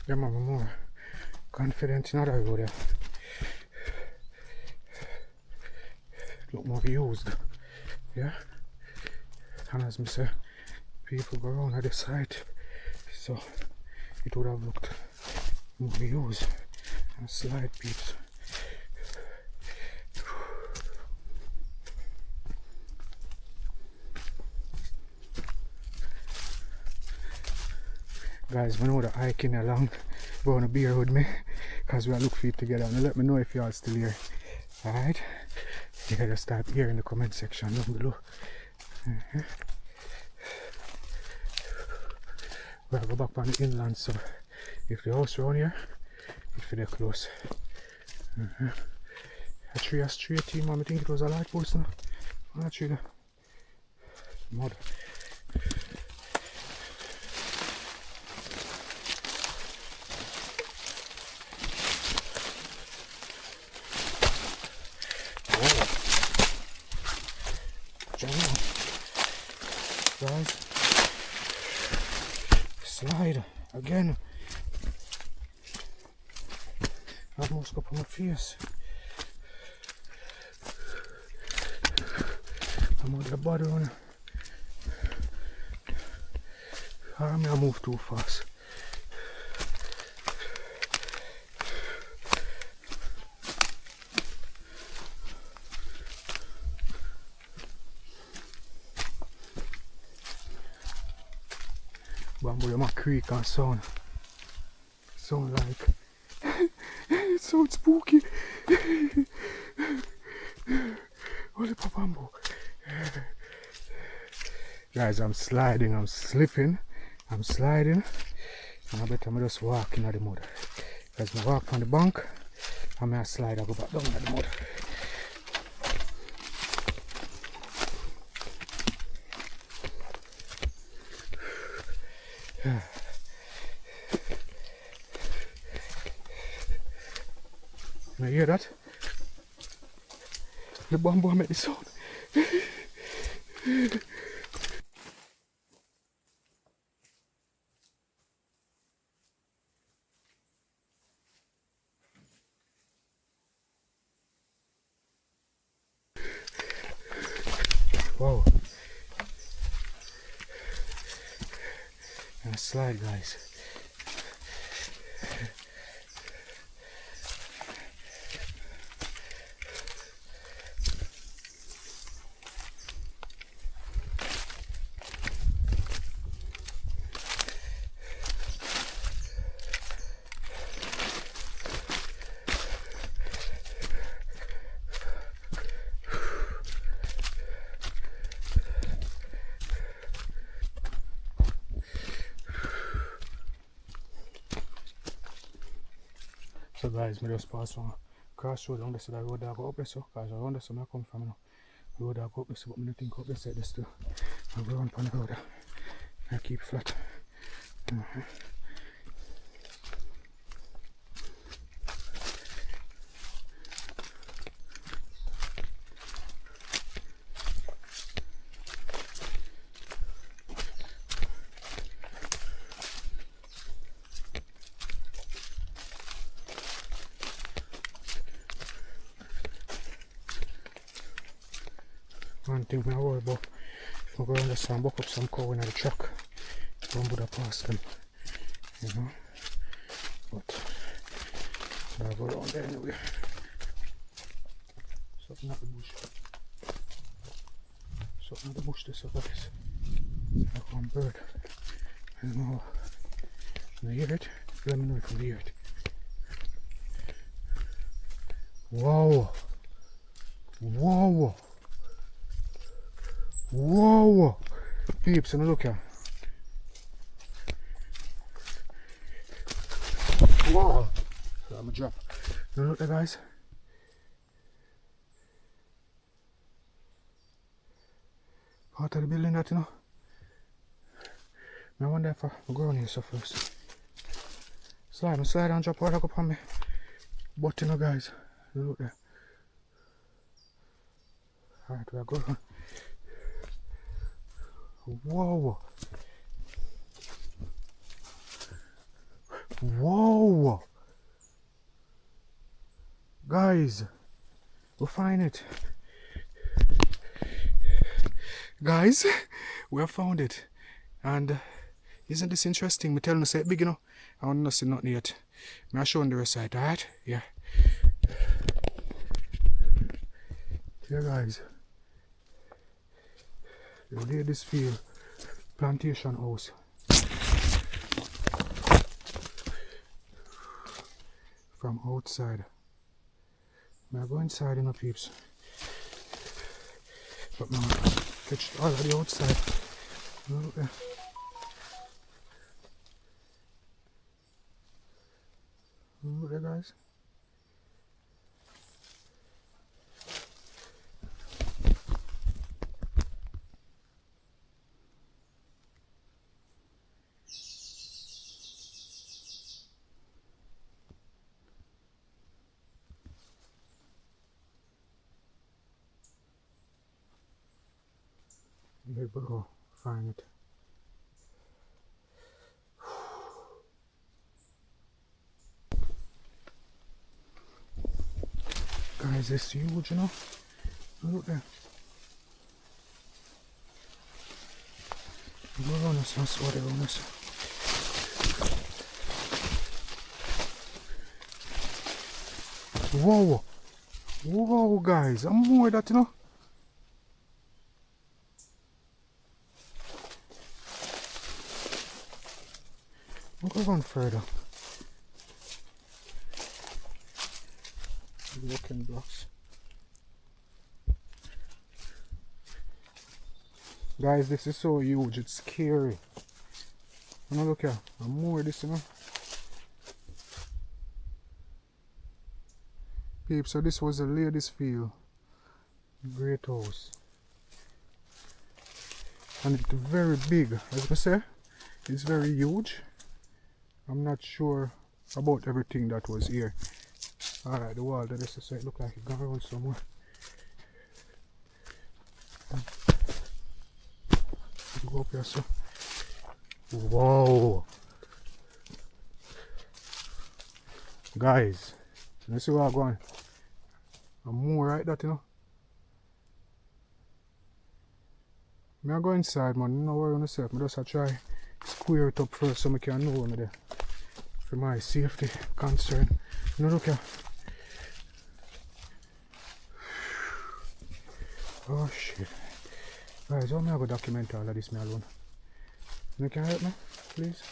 Yeah, I'm more confident in other road. Look more used. Yeah. And as I say, people go around at the side, so it would have looked more used and slide peeps. Guys, we know that hiking along, you want to be here with me because we are looking for it together, and let me know if you are still here. Alright? You can just type here in the comment section down below. We'll go back on the inland, so if the house around here, it's very close. A tree, a straight team, I think it was a light post now. A tree there. Mud. Guys, slide again. I almost got on my face. I'm out the body on it. I may move too fast. Bamboo, you might creak and sound like it sounds spooky. Holy bamboo. Guys, I'm sliding, I'm slipping, I'm sliding, and I better just walk in the mud. Because I walk on the bank, I may slide, I go back down in the mud. You hear that? The bamboo make the sound. Wow. And a slide, guys. So guys, me just pass on crossroad on this side of the road that go up there, so guys around this where I come from, you know. Road that go up this, but I don't think up this side this too. I go on the road. I keep flat. One thing I worry about, if I go around this and buck up some cow in the truck, don't bother pass them, you know. But I go around there anyway. Something at the bush. Something at the bush, this over this. Like one bird. I don't know. Can you hear it? Let me know if you hear it. Wow! Wow! Whoa! Peeps, and look here. Wow! So I'm gonna drop. Now look there, guys. Part of the building that, you know. I wonder if I go on here so first. Slide and drop all up on me. But you know, guys, look there. Alright, we're going. Whoa! Whoa! Guys, we find it. Guys, we have found it. And isn't this interesting? Me telling you say it big, you know. I want to see nothing yet. Me I show on the rest side, alright? Yeah. Yeah, guys. The Ladyfield Plantation house. From outside. May I go inside, you know, peeps. But now catch all of the outside. Look there. Look there, guys. Here we go, find it. Guys, it's huge, you know. Look there. Go around us, let's order on us. Whoa! Whoa, guys, I'm more that, you know. We'll go on further. Broken blocks. Guys, this is so huge, it's scary. You know, look here, I'm more this, you know. Peeps, so this was a Ladyfield great house. And it's very big, as I say, it's very huge. I'm not sure about everything that was here. Alright, the wall, that is to say, it look like it gone around somewhere. Go up here, so. Whoa! Guys, let's see where I'm going. I'm more right that, you know. I go inside, man. No worry on myself. I just try square it up first so I can know when I'm there. For my safety concern. You know, look here. Oh shit. Guys, how am I going to document all of this me alone? You can help me, please?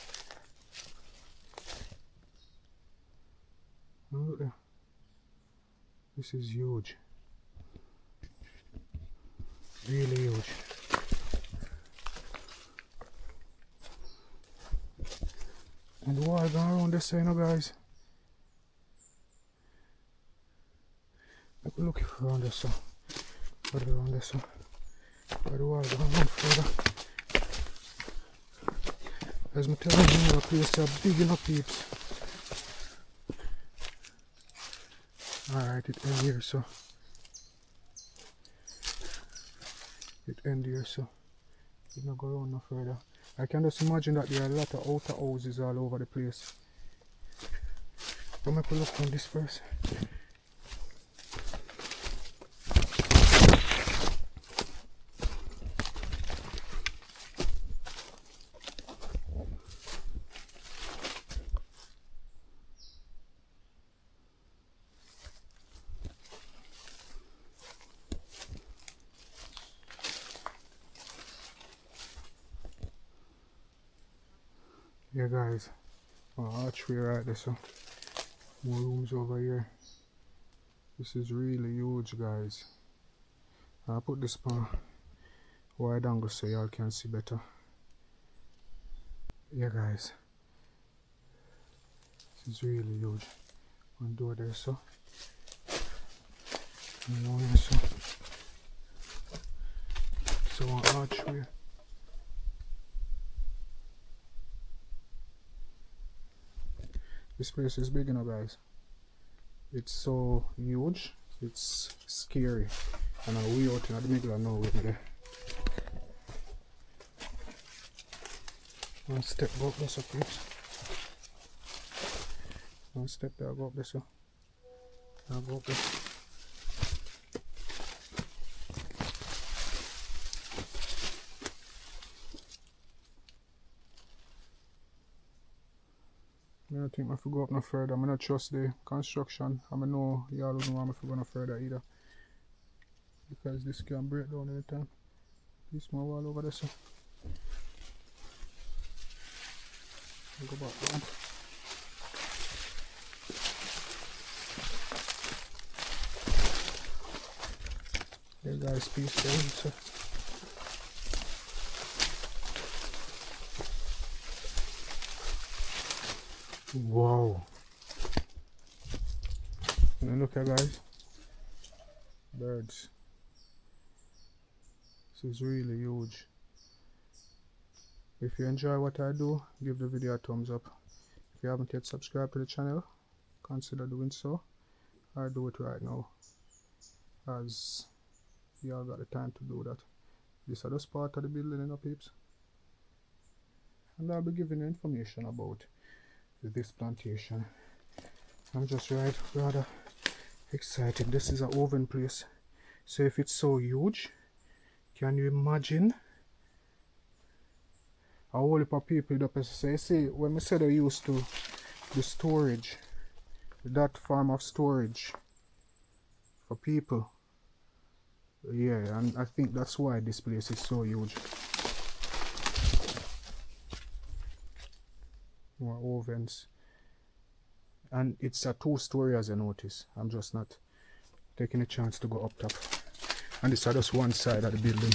Oh, look there. This is huge. Really huge. And the wall going around this side now, guys. Let me look around this one. Further around this one. Where the wall going around further. As I'm telling you, the place is big enough, peeps. Alright, it ends here, so. It ends here, so. It not go around no further. I can just imagine that there are a lot of outer houses all over the place. I'm going to look on this first. Yeah, guys, archway right there, so more rooms over here. This is really huge, guys. I'll put this on wide angle so y'all can see better. Yeah, guys, this is really huge. One door there, so. And one here, so. So an archway. This place is big enough, guys. It's so huge, it's scary. And I'm way out in the middle of nowhere there. One step go up this up, please. One step there, go up this way. I'll go up this. I don't think I have to go up no further. I don't trust the construction. I know y'all don't want me to go no further either. Because this can break down anytime. This more wall over there, so. I'll go back down. Hey guys, peace there, so. Wow. And look here, guys. Birds. This is really huge. If you enjoy what I do, give the video a thumbs up. If you haven't yet subscribed to the channel, consider doing so. I do it right now, as you all got the time to do that. This is just part of the building, you know, peeps. And I'll be giving you information about this plantation. I'm just rather excited. This is an oven place. So if it's so huge, can you imagine a whole heap of people up? So you see, when we said I used to the storage, that form of storage for people, yeah, and I think that's why this place is so huge. More ovens, and it's a 2-story, as you notice. I'm just not taking a chance to go up top, and this is just one side of the building.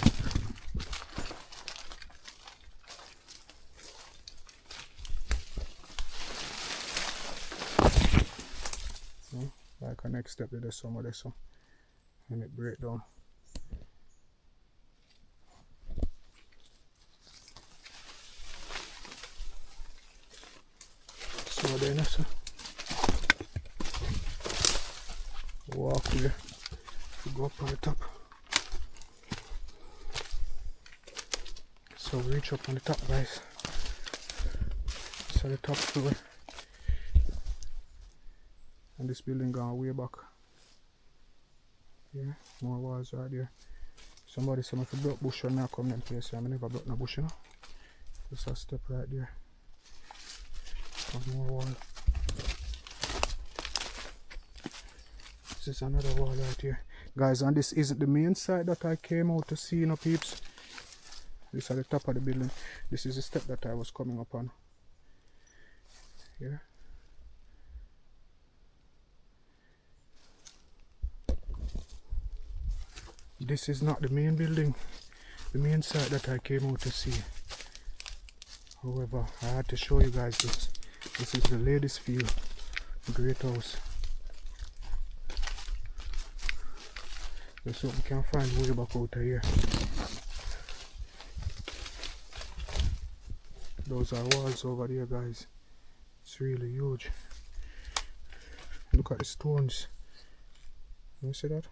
Like a next step, there's some of this, and it break down. So then, so walk here to go up on the top. So reach up on the top, guys. So the top floor. And this building gone way back. Yeah, more walls right there. Somebody said if you block bush or not come in place, I never block no bush, you know. Just a step right there. One more wall. This is another wall right here. Guys, and this isn't the main side that I came out to see, you know, peeps. This is at the top of the building. This is the step that I was coming up on. Yeah. This is not the main building, the main site that I came out to see. However, I had to show you guys this. This is the Ladyfield Great House. Let's hope we can find way back out of here. Those are walls over there, guys. It's really huge. Look at the stones. You see that?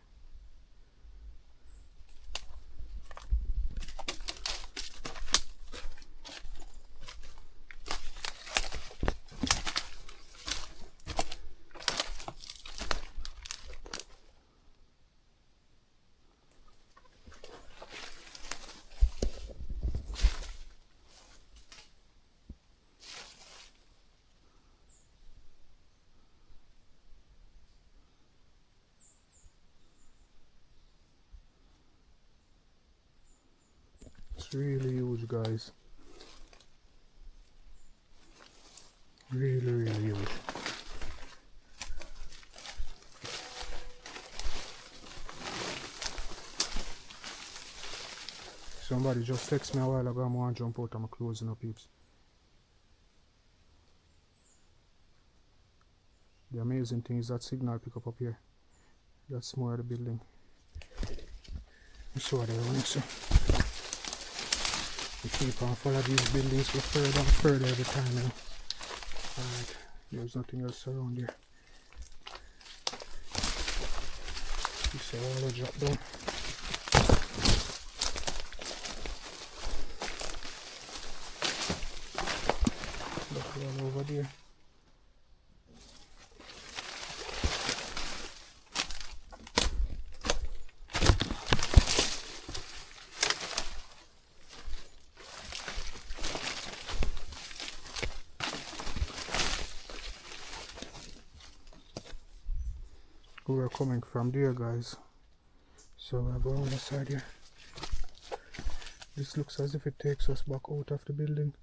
It's really huge, guys. Really huge. Somebody just texted me a while ago. I'm going to jump out of my clothes, you know, peeps. The amazing thing is that signal pick up here. That's more of the building. So they want so. We keep on following these buildings go further and further every time now. Alright, there's nothing else around here. This all will drop down. Look all over there. We are coming from there, guys, so we're going on the side here. This looks as if it takes us back out of the building,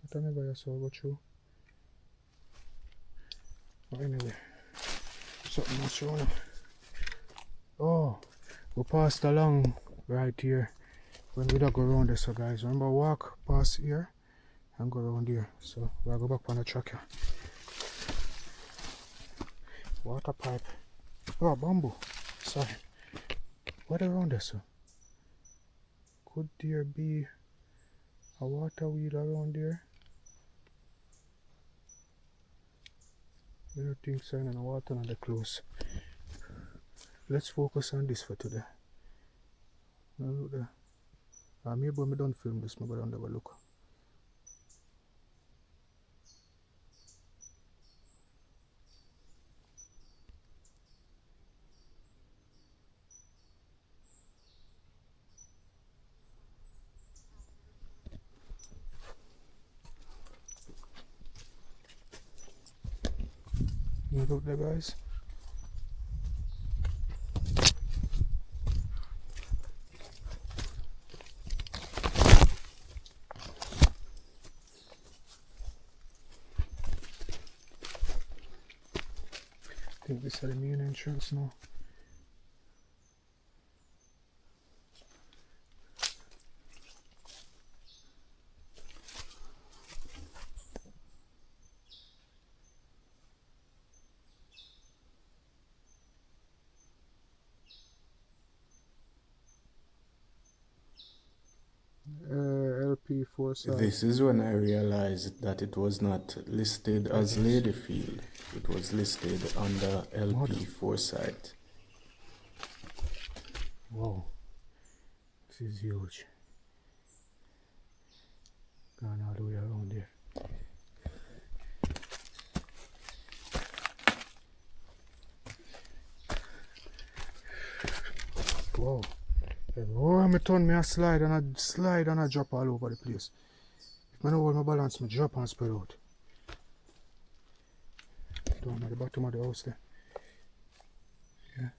but I never saw go through. But anyway, something else showing. Oh, we passed along right here when we don't go around this, so guys, remember walk past here and go around here. So we'll go back on the track here. Water pipe. Oh, bamboo. Sorry. What around there, sir? Could there be a water wheel around there? I don't think so, and the water on the close. Let's focus on this for today. Now look there. Maybe when we don't film this, maybe I'll have a look. Look there, guys. I think this is the main entrance now. LP Forsythe. This is when I realized that it was not listed as Ladyfield. It was listed under LP Forsythe. Wow, this is huge. Going all the way around there. Wow. Oh, me turn me a slide and I drop all over the place. If I don't hold my balance, me drop and spread out. Down at the bottom of the house there. Yeah.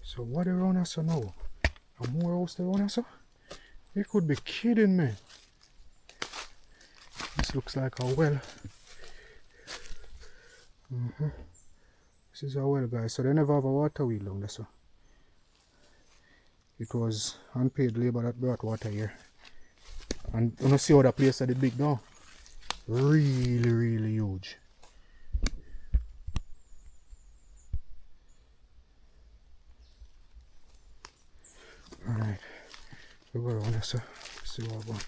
So what around us now? A more house around us? You could be kidding me. This looks like a well. This is a well, guys. So they never have a water wheel down there, so. It was unpaid labor that brought water here. And you know, see how the place is big now? Really, really huge. Alright, we go around there, so see what I want.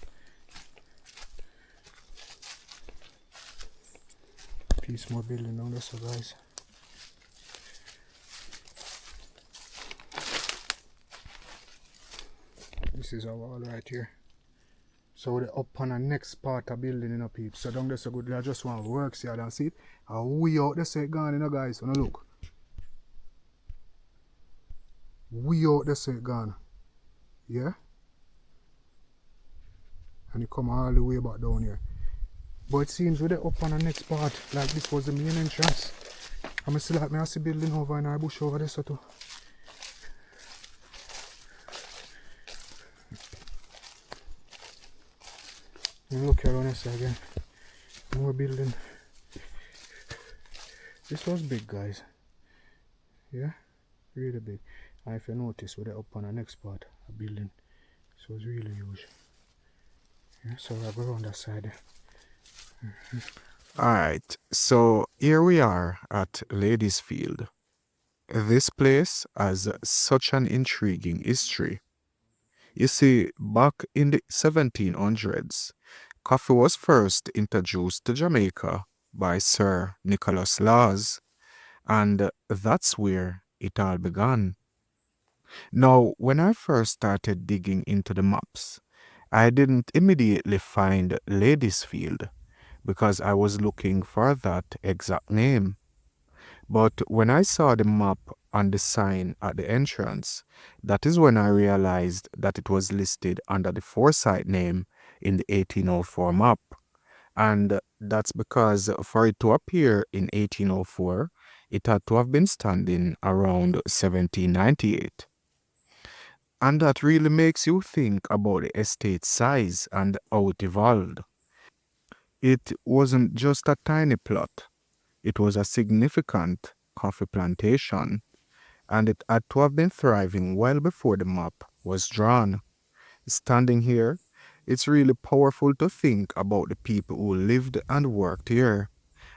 Piece more building down there, so guys. This is our wall right here. So we're up on the next part of building in a peep. So down there so good, I just want to work see and see it. And we out there say gone, you know, guys. When I look. We out there say gone. Yeah? And it come all the way back down here. But it seems we're up on the next part. Like this was the main entrance. I'm still like me I see building over in our bush over there so too. And look around us again. More building. This was big, guys. Yeah, really big. And if you notice, we're up on the next part of building. So it's really huge. Yeah, so I'll go around that side. Alright, so here we are at Ladyfield. This place has such an intriguing history. You see, back in the 1700s, coffee was first introduced to Jamaica by Sir Nicholas Laws, and that's where it all began. Now, when I first started digging into the maps, I didn't immediately find Ladyfield because I was looking for that exact name. But when I saw the map and the sign at the entrance, that is when I realized that it was listed under the Forsythe name in the 1804 map. And that's because for it to appear in 1804, it had to have been standing around 1798. And that really makes you think about the estate's size and how it evolved. It wasn't just a tiny plot. It was a significant coffee plantation, and it had to have been thriving well before the map was drawn. Standing here, it's really powerful to think about the people who lived and worked here,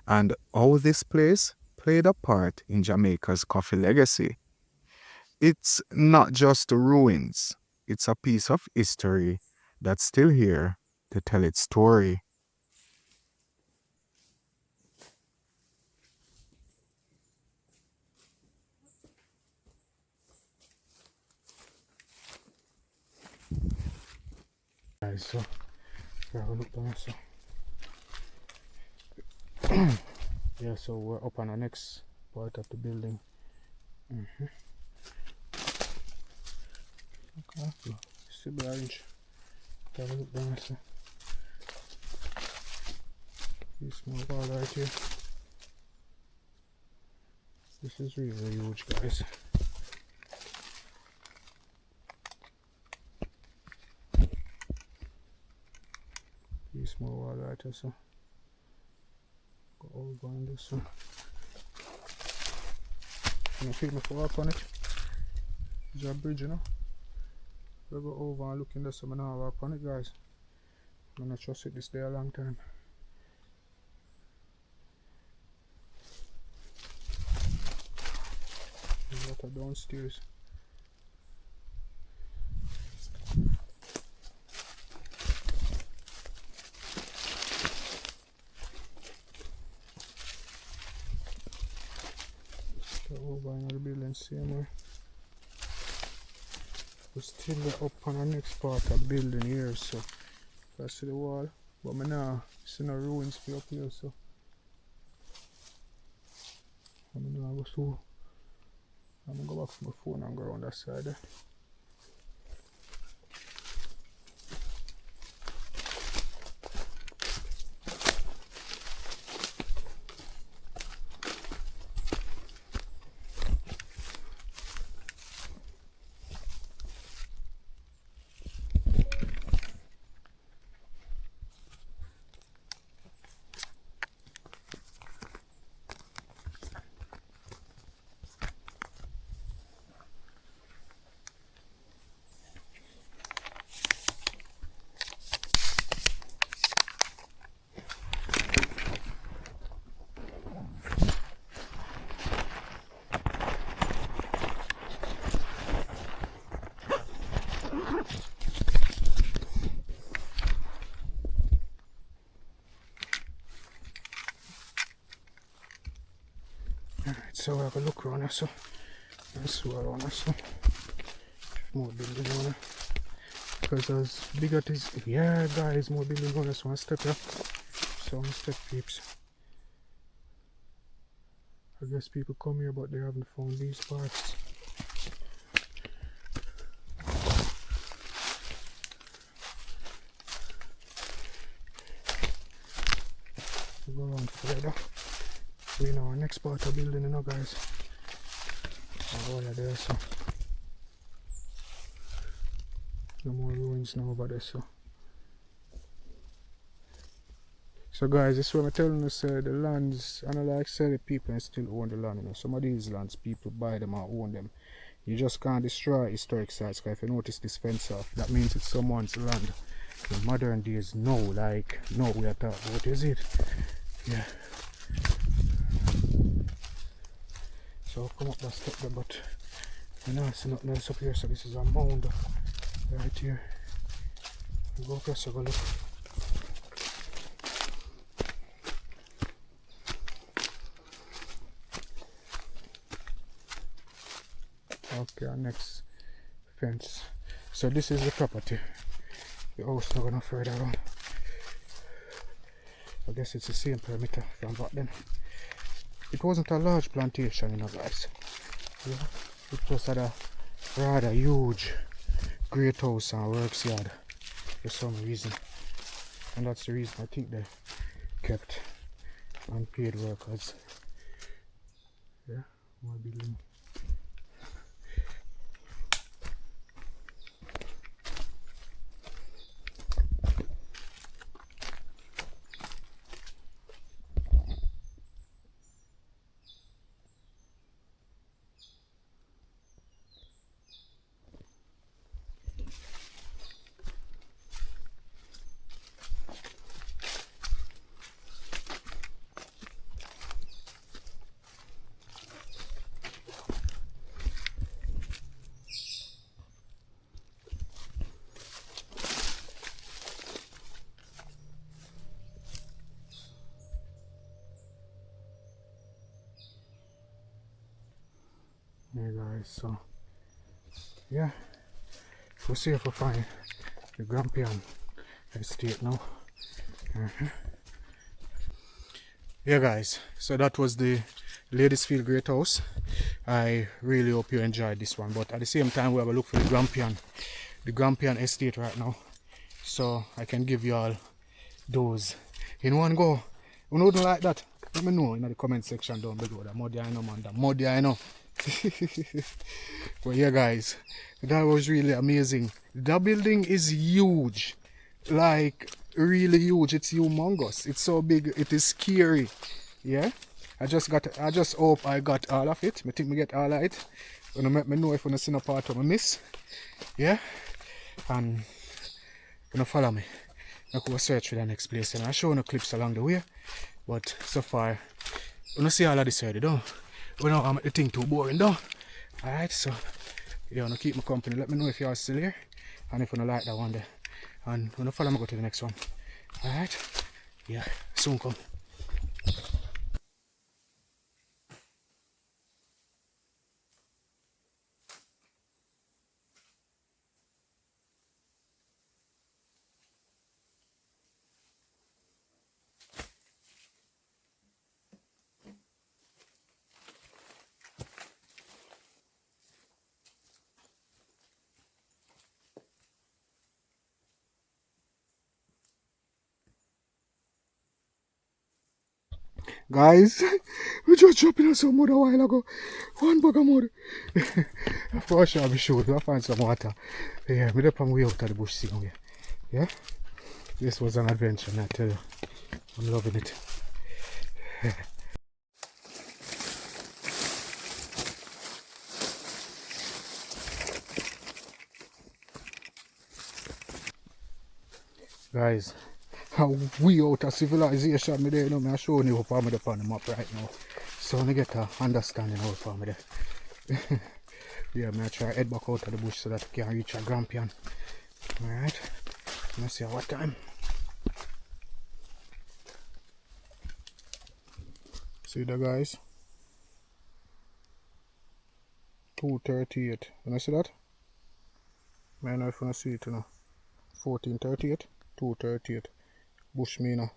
and how this place played a part in Jamaica's coffee legacy. It's not just ruins, it's a piece of history that's still here to tell its story. Guys, so have a look down so. Yeah, so we're up on the next part of the building. Okay, super orange. Have a look down so. This small wall right here. This is really huge, guys. These small wall right here, so go over on this one. You know, people for walk on it. There's a bridge, you know. We'll go over and look in there, so I'm not walk on it, guys. I'm not trust it this day a long time. There's water downstairs. Over in the building, same way. We're still up on the next part of building here, so I see the wall, but I now see no ruins for up here, so I'm gonna go through. I'm gonna go back to my phone and go around that side there. Alright, so I have a look around here, so let's see around here, so more building on here. Because as big as it is, yeah guys, more building on this one step here. So one step peeps. I guess people come here but they haven't found these parts. We'll go around further. We know our next part of building, you know, guys. Oh yeah, there, so no more ruins now over there, so guys, this is what I'm telling us, the lands, and like I said, the people still own the land, you know. Some of these lands people buy them and own them. You just can't destroy historic sites, because if you notice this fence off, that means it's someone's land. In modern days, no, like no, we are talking, what is it? Yeah. So come up that step there, but I know it's nothing else up here, so this is a mound right here. We'll go across and go look. Okay, our next fence. So this is the property. The house not gonna further around. I guess it's the same perimeter from back then. It wasn't a large plantation, you know, guys. Yeah, it just had a rather huge great house and works yard for some reason, and that's the reason I think they kept unpaid workers. Yeah, more building. Yeah guys, so yeah, we'll see if we find the Grampian estate now. Yeah guys, so that was the Ladyfield Great House. I really hope you enjoyed this one, but at the same time we have a look for the Grampian estate right now, so I can give you all those in one go. You wouldn't like that? Let me know in the comment section down below. The muddy I know, man. The muddy I know. But yeah, guys, that was really amazing. The building is huge, like really huge. It's humongous. It's so big. It is scary. Yeah. I just hope I got all of it. I think me get all of it. Gonna let me know if you see a part of my miss. Yeah. And gonna follow me. I go search for the next place, and I show you clips along the way. But so far, you see all of this already, don't? We don't want the thing too boring, don't? Alright, so you wanna keep my company. Let me know if you are still here, and if you don't like that one there. And when you follow me, go to the next one. Alright? Yeah, soon come. Guys, we just dropped in some mud a while ago. One bag of mud. For sure, I'll be sure we'll find some water. Yeah, we're up on way out of the bush scene here. Yeah? This was an adventure, I tell you. I'm loving it. Guys, how we out of civilization me there, you know, I'm showing you how I'm on the map right now. So I get a understanding how far me there. Yeah, I'm try to head back out of the bush so that I can reach a Grampian. Alright. Let's see what time. See the guys? 2:38. Can I see that? I don't know if you see it, you know. 14:38, 2:38. Bush Mina.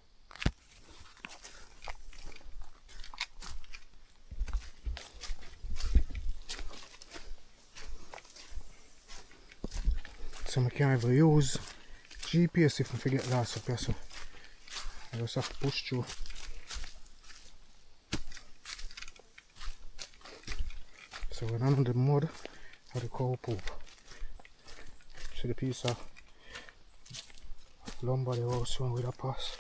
So I can't even use GPS if I forget last up here, so I just have to push through. So we're under the mud of the cow poop. See the piece of lumber the house one with a pass.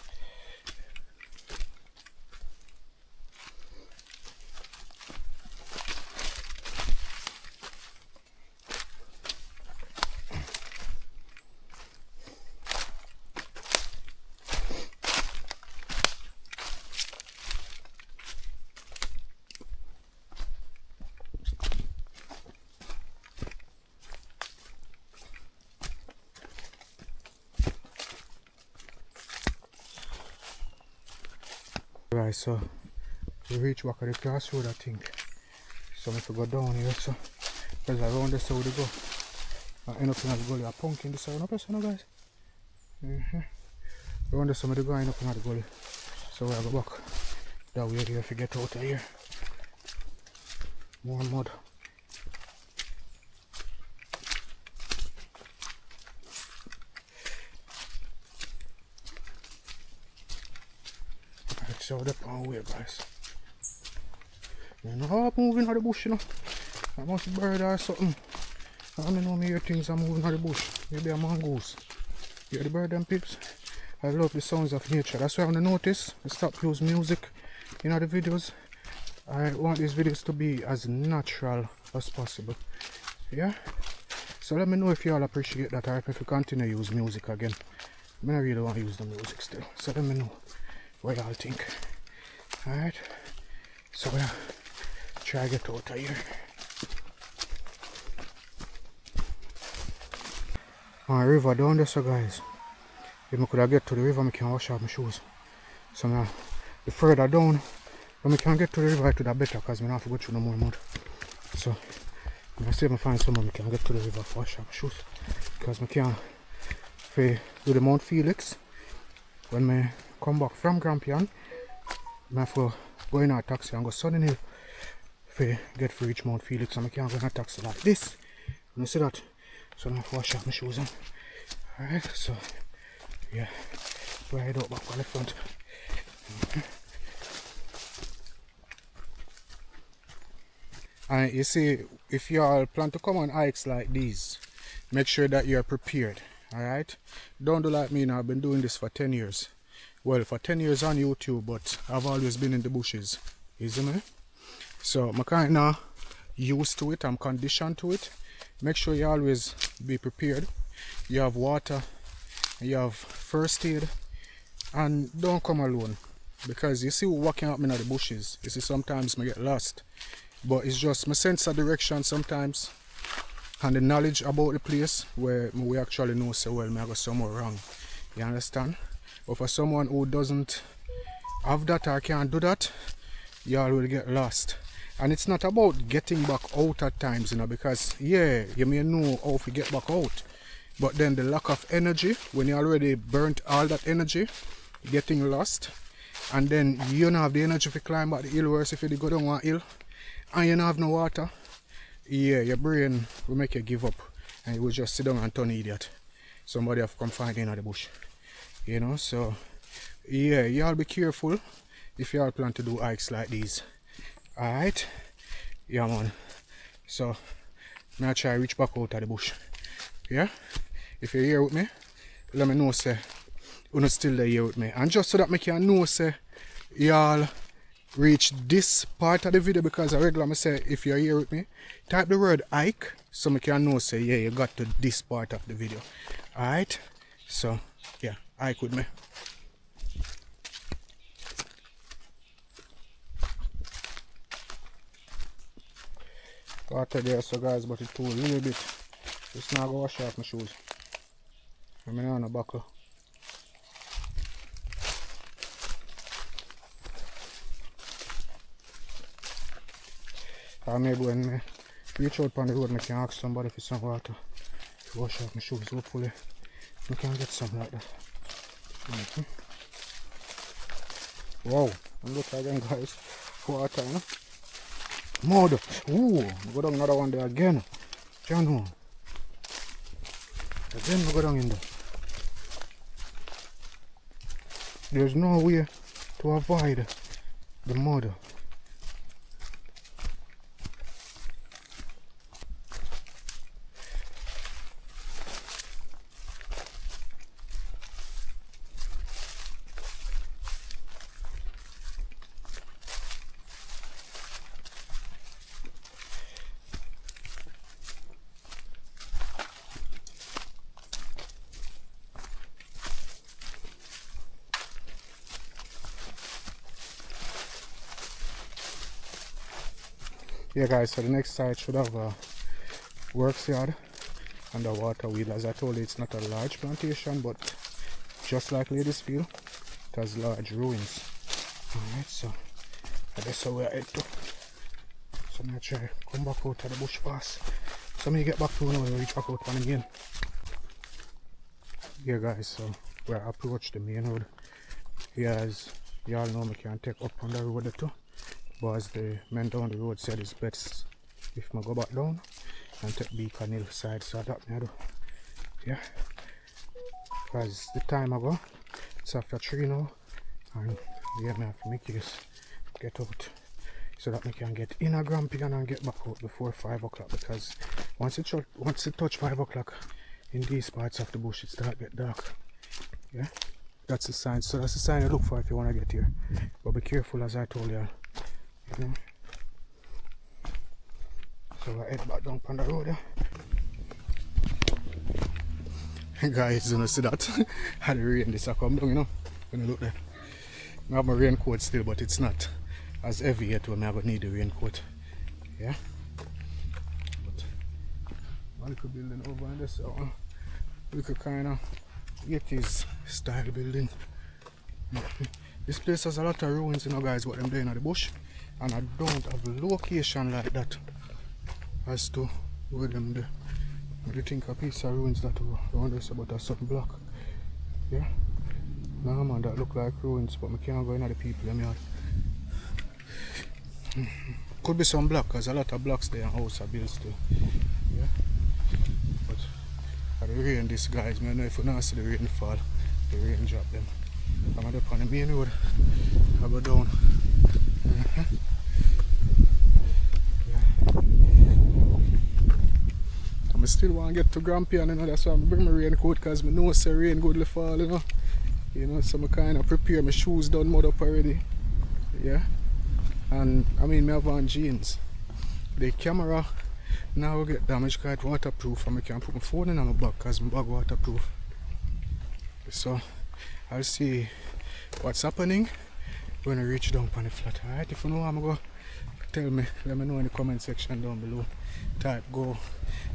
Right, so we reach back at the crossroad I think. So if we go down here, so because around the side we go. I end up in the gully, a pumpkin this side, no person, no guys. Around the side we go, I end up in the gully. So we'll go back that way if we get out of here. More mud. So the pound way, guys. You know how I'm moving out the bush, you know. I must be bird or something. I don't know me hear things are moving out the bush. Maybe a mongoose. You hear the bird and pips? I love the sounds of nature. That's why I want to notice. I stop using music in the videos. I want these videos to be as natural as possible. Yeah? So let me know if you all appreciate that or if you continue to use music again. I don't really want to use the music still. So let me know what y'all think. Alright, so we'll try to get out of here. Alright, river down there, so guys. If I could get to the river, I can wash off my shoes. So now, the further down, when I can get to the river, it would be better because I don't have to go through no more mud. So, I see if I find someone, I can get to the river to wash off my shoes. Because I can't do the Mount Felix. When I come back from Grampian, I have to go in a taxi and go Sunny Hill to get to reach Mount Felix, and I can't go in a taxi like this. You see that? So I have to wash off my shoes. Alright, so yeah, so I head out back on the front. And you see, if you all plan to come on hikes like these, make sure that you're prepared. Alright? Don't do like me now. I've been doing this for 10 years. Well, for 10 years on YouTube, but I've always been in the bushes. You see me? So I'm kind of used to it. I'm conditioned to it. Make sure you always be prepared. You have water. You have first aid. And don't come alone. Because you see walking up in the bushes. You see sometimes I get lost. But it's just my sense of direction sometimes. And the knowledge about the place where we actually know so well I go somewhere wrong. You understand? But for someone who doesn't have that or can't do that, y'all will get lost. And it's not about getting back out at times, you know, because yeah, you may know how to get back out. But then the lack of energy, when you already burnt all that energy, getting lost, and then you don't have the energy to climb back the hill, worse if you go down one hill, and you don't have no water, yeah, your brain will make you give up, and you will just sit down and turn idiot. Somebody have come find you in the bush. You know, so yeah, y'all be careful if y'all plan to do hikes like these. Alright? Yeah, man. So, I'm gonna try to reach back out of the bush. Yeah? If you're here with me, let me know, say, you're not still there here with me. And just so that I can know, say, y'all reach this part of the video, because I regularly say, if you're here with me, type the word hike, so I can know, say, yeah, you got to this part of the video. Alright? So, yeah, hike with me. Water there, so guys, but it's too a little bit. Just now go wash off my shoes. I'm on a buckle. Or maybe when I reach out on the road, I can ask somebody for some water to wash off my shoes. Hopefully, I can get some like that. Wow, and look again, guys. Water, you know? Mud. Ooh, go down another one there again. Jano. Again, we go down in there. There's no way to avoid the mud. Yeah guys, so the next site should have a works yard and a water wheel. As I told you, it's not a large plantation, but just like Ladyfield, it has large ruins. Alright, so that's how we're headed to. So I'm gonna try come back out of the bush fast. So when you get back to now, we'll reach back out one again. Yeah guys, so we're approach the main road. Yeah, as y'all know, we can take up on the road too. But as the men down the road said, it's best if I go back down and take Beacon Hill side, so that me do. Yeah, because the time I go, it's after 3 now, and yeah, I have to make this get out so that I can get in a Grampian and get back out before 5 o'clock, because once it touch 5 o'clock in these parts of the bush, it start get dark. Yeah, that's the sign. So that's the sign you look for if you want to get here. But be careful, as I told you. You know? So I head back down on the road. Yeah? Guys, you know, see that? Had the rain this come down, you know. When you look there. I have my raincoat still, but it's not as heavy yet when I have need the raincoat. Yeah? But a little building over on this one. Little kind of 80s style building. This place has a lot of ruins, you know guys, what I'm doing at the bush. And I don't have a location like that as to where them there. I think a piece of ruins that were around us about a certain block. Yeah? Nah man, that look like ruins, but I can't go in at the people in the yard. Could be some block, because a lot of blocks there and houses are built still. Yeah? But at the rain, this guys, I don't know if you not see the rain fall, the rain drop them. I'm up on the main road, I go down. Yeah. I still want to get to Grampian, you know, that's why I bring my raincoat, because I know it's rain good to fall, you know. You know, so I kind of prepare my shoes done mud up already. Yeah. And I mean, I have on jeans. The camera now will get damaged because it's waterproof, and I can put my phone in my bag because my bag waterproof. So I'll see what's happening when I reach down on the flat. Alright, if you know where I'm going, tell me, let me know in the comment section down below. Type go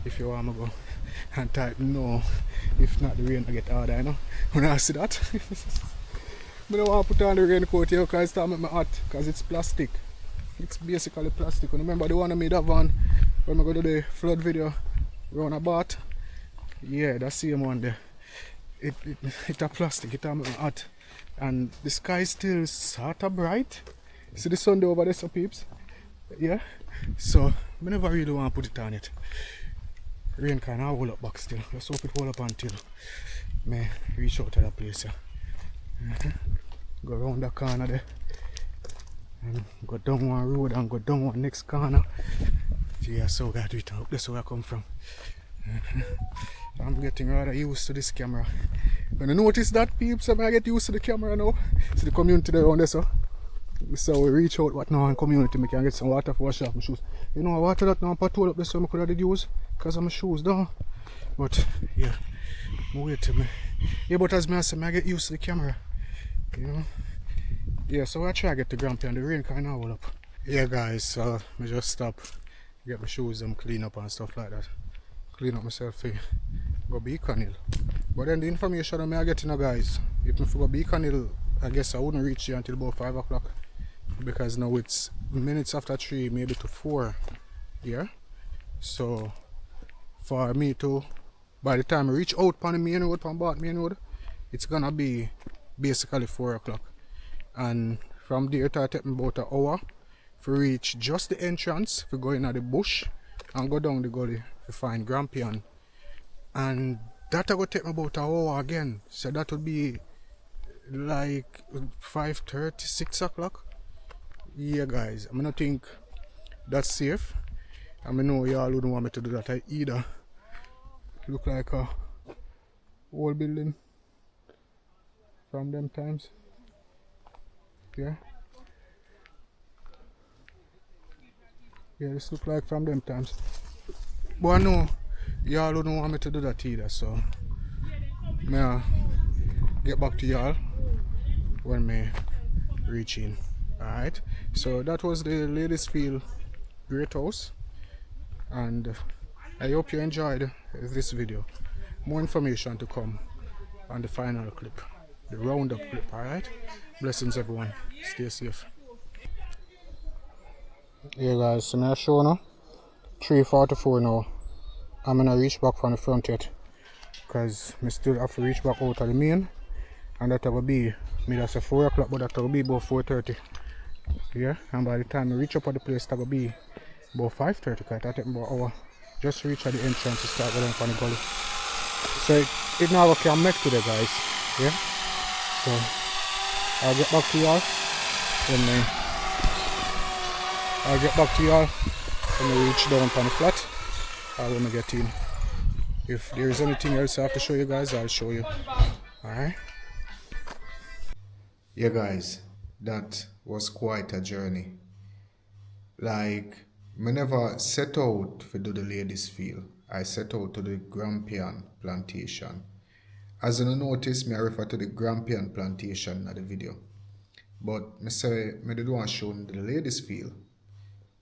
if you want to go, and type no if not the rain will get harder, you know. When I see that, I don't want to put on the raincoat here because it's time at my hot, because it's plastic. It's basically plastic. And remember the one I made that van when I go to the flood video around a bath? Yeah, that same one there. It's a plastic, it's hot. And the sky is still sort of bright. See the sun there over there, so peeps? Yeah? So, I never really want to put it on it. Rain kind of hold up back still. Let's hope it hold up until I reach out to that place. Yeah. Go around the corner there. And go down one road and go down one next corner. Yeah, so we gotta do it. That's where I come from. I'm getting rather used to this camera. When I notice that, peeps, I get used to the camera now. See the community there around there, so we reach out what now in community. I can get some water for wash off my shoes. You know, water that now patrol up there, so I could have use because of my shoes down. But yeah, wait till me. Yeah, but as I say, I get used to the camera. You know. Yeah, so I try to get to Grampian, the rain kind of hold up. Yeah guys, so I just stop, get my shoes and clean up and stuff like that. Clean up myself here, go Beacon Hill. But then the information I get, you know guys, if I go Beacon Hill, I guess I wouldn't reach here until about 5 o'clock. Because now it's minutes after 3, maybe to 4. Yeah? So, for me to, by the time I reach out on the main road, on Bath main road, it's gonna be basically 4 o'clock. And from there it will take me about an hour to reach just the entrance, to go in the bush and go down the gully to find Grampian. And that will take me about an hour again. So that would be like 5:30, 6 o'clock. Yeah guys, I don't think that's safe. I know y'all wouldn't want me to do that either. Look like a whole building from them times. Yeah. Yeah, this look like from them times. But I know y'all don't want me to do that either, so I'll get back to y'all when I reach in. Alright. So that was the Ladyfield Great House. And I hope you enjoyed this video. More information to come on the final clip. The roundup clip, alright? Blessings everyone. Stay safe. Yeah guys, so I'm show now. 3:44 now. I'm gonna reach back from the front yet. Because I still have to reach back out of the main. And that will be, that's a 4 o'clock, but that will be about 4:30. Yeah, and by the time I reach up at the place, that will be about 5:30, because it will take about an hour. Just reach at the entrance to start going from the gully. So it now can make today guys. Yeah. So I'll get back to y'all when we reach down on the flat, or when we get in. If there is anything else I have to show you guys, I'll show you. Alright? Yeah guys, that was quite a journey. Like, I never set out to do the Ladyfield. I set out to the Grampian Plantation. As you notice, I refer to the Grampian Plantation in the video. But I say I did want to show the Ladyfield.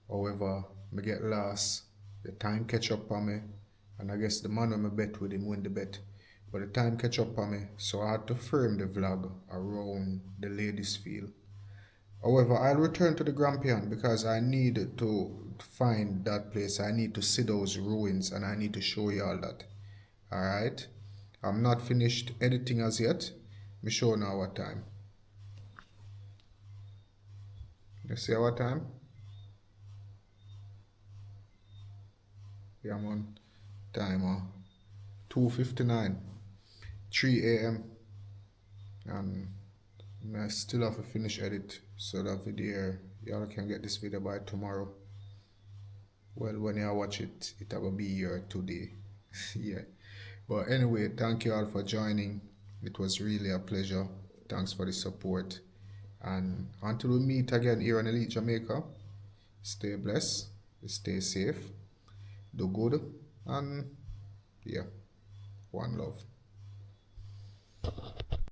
However, I get lost. The time catch up on me. And I guess the man I bet with him win the bet. But the time catch up on me, so I had to frame the vlog around the Ladyfield. However, I'll return to the Grampian because I need to find that place. I need to see those ruins and I need to show you all that. Alright? I'm not finished editing as yet. Me show now what time. You see what time? Yeah, I'm on timer. 2:59. 3 a.m. And I still have to finish edit so that video, y'all can get this video by tomorrow. Well, when you watch it, it will be here today. Yeah. But anyway, thank you all for joining. It was really a pleasure. Thanks for the support. And until we meet again here on Elite Jamaica, stay blessed, stay safe, do good, and yeah, one love.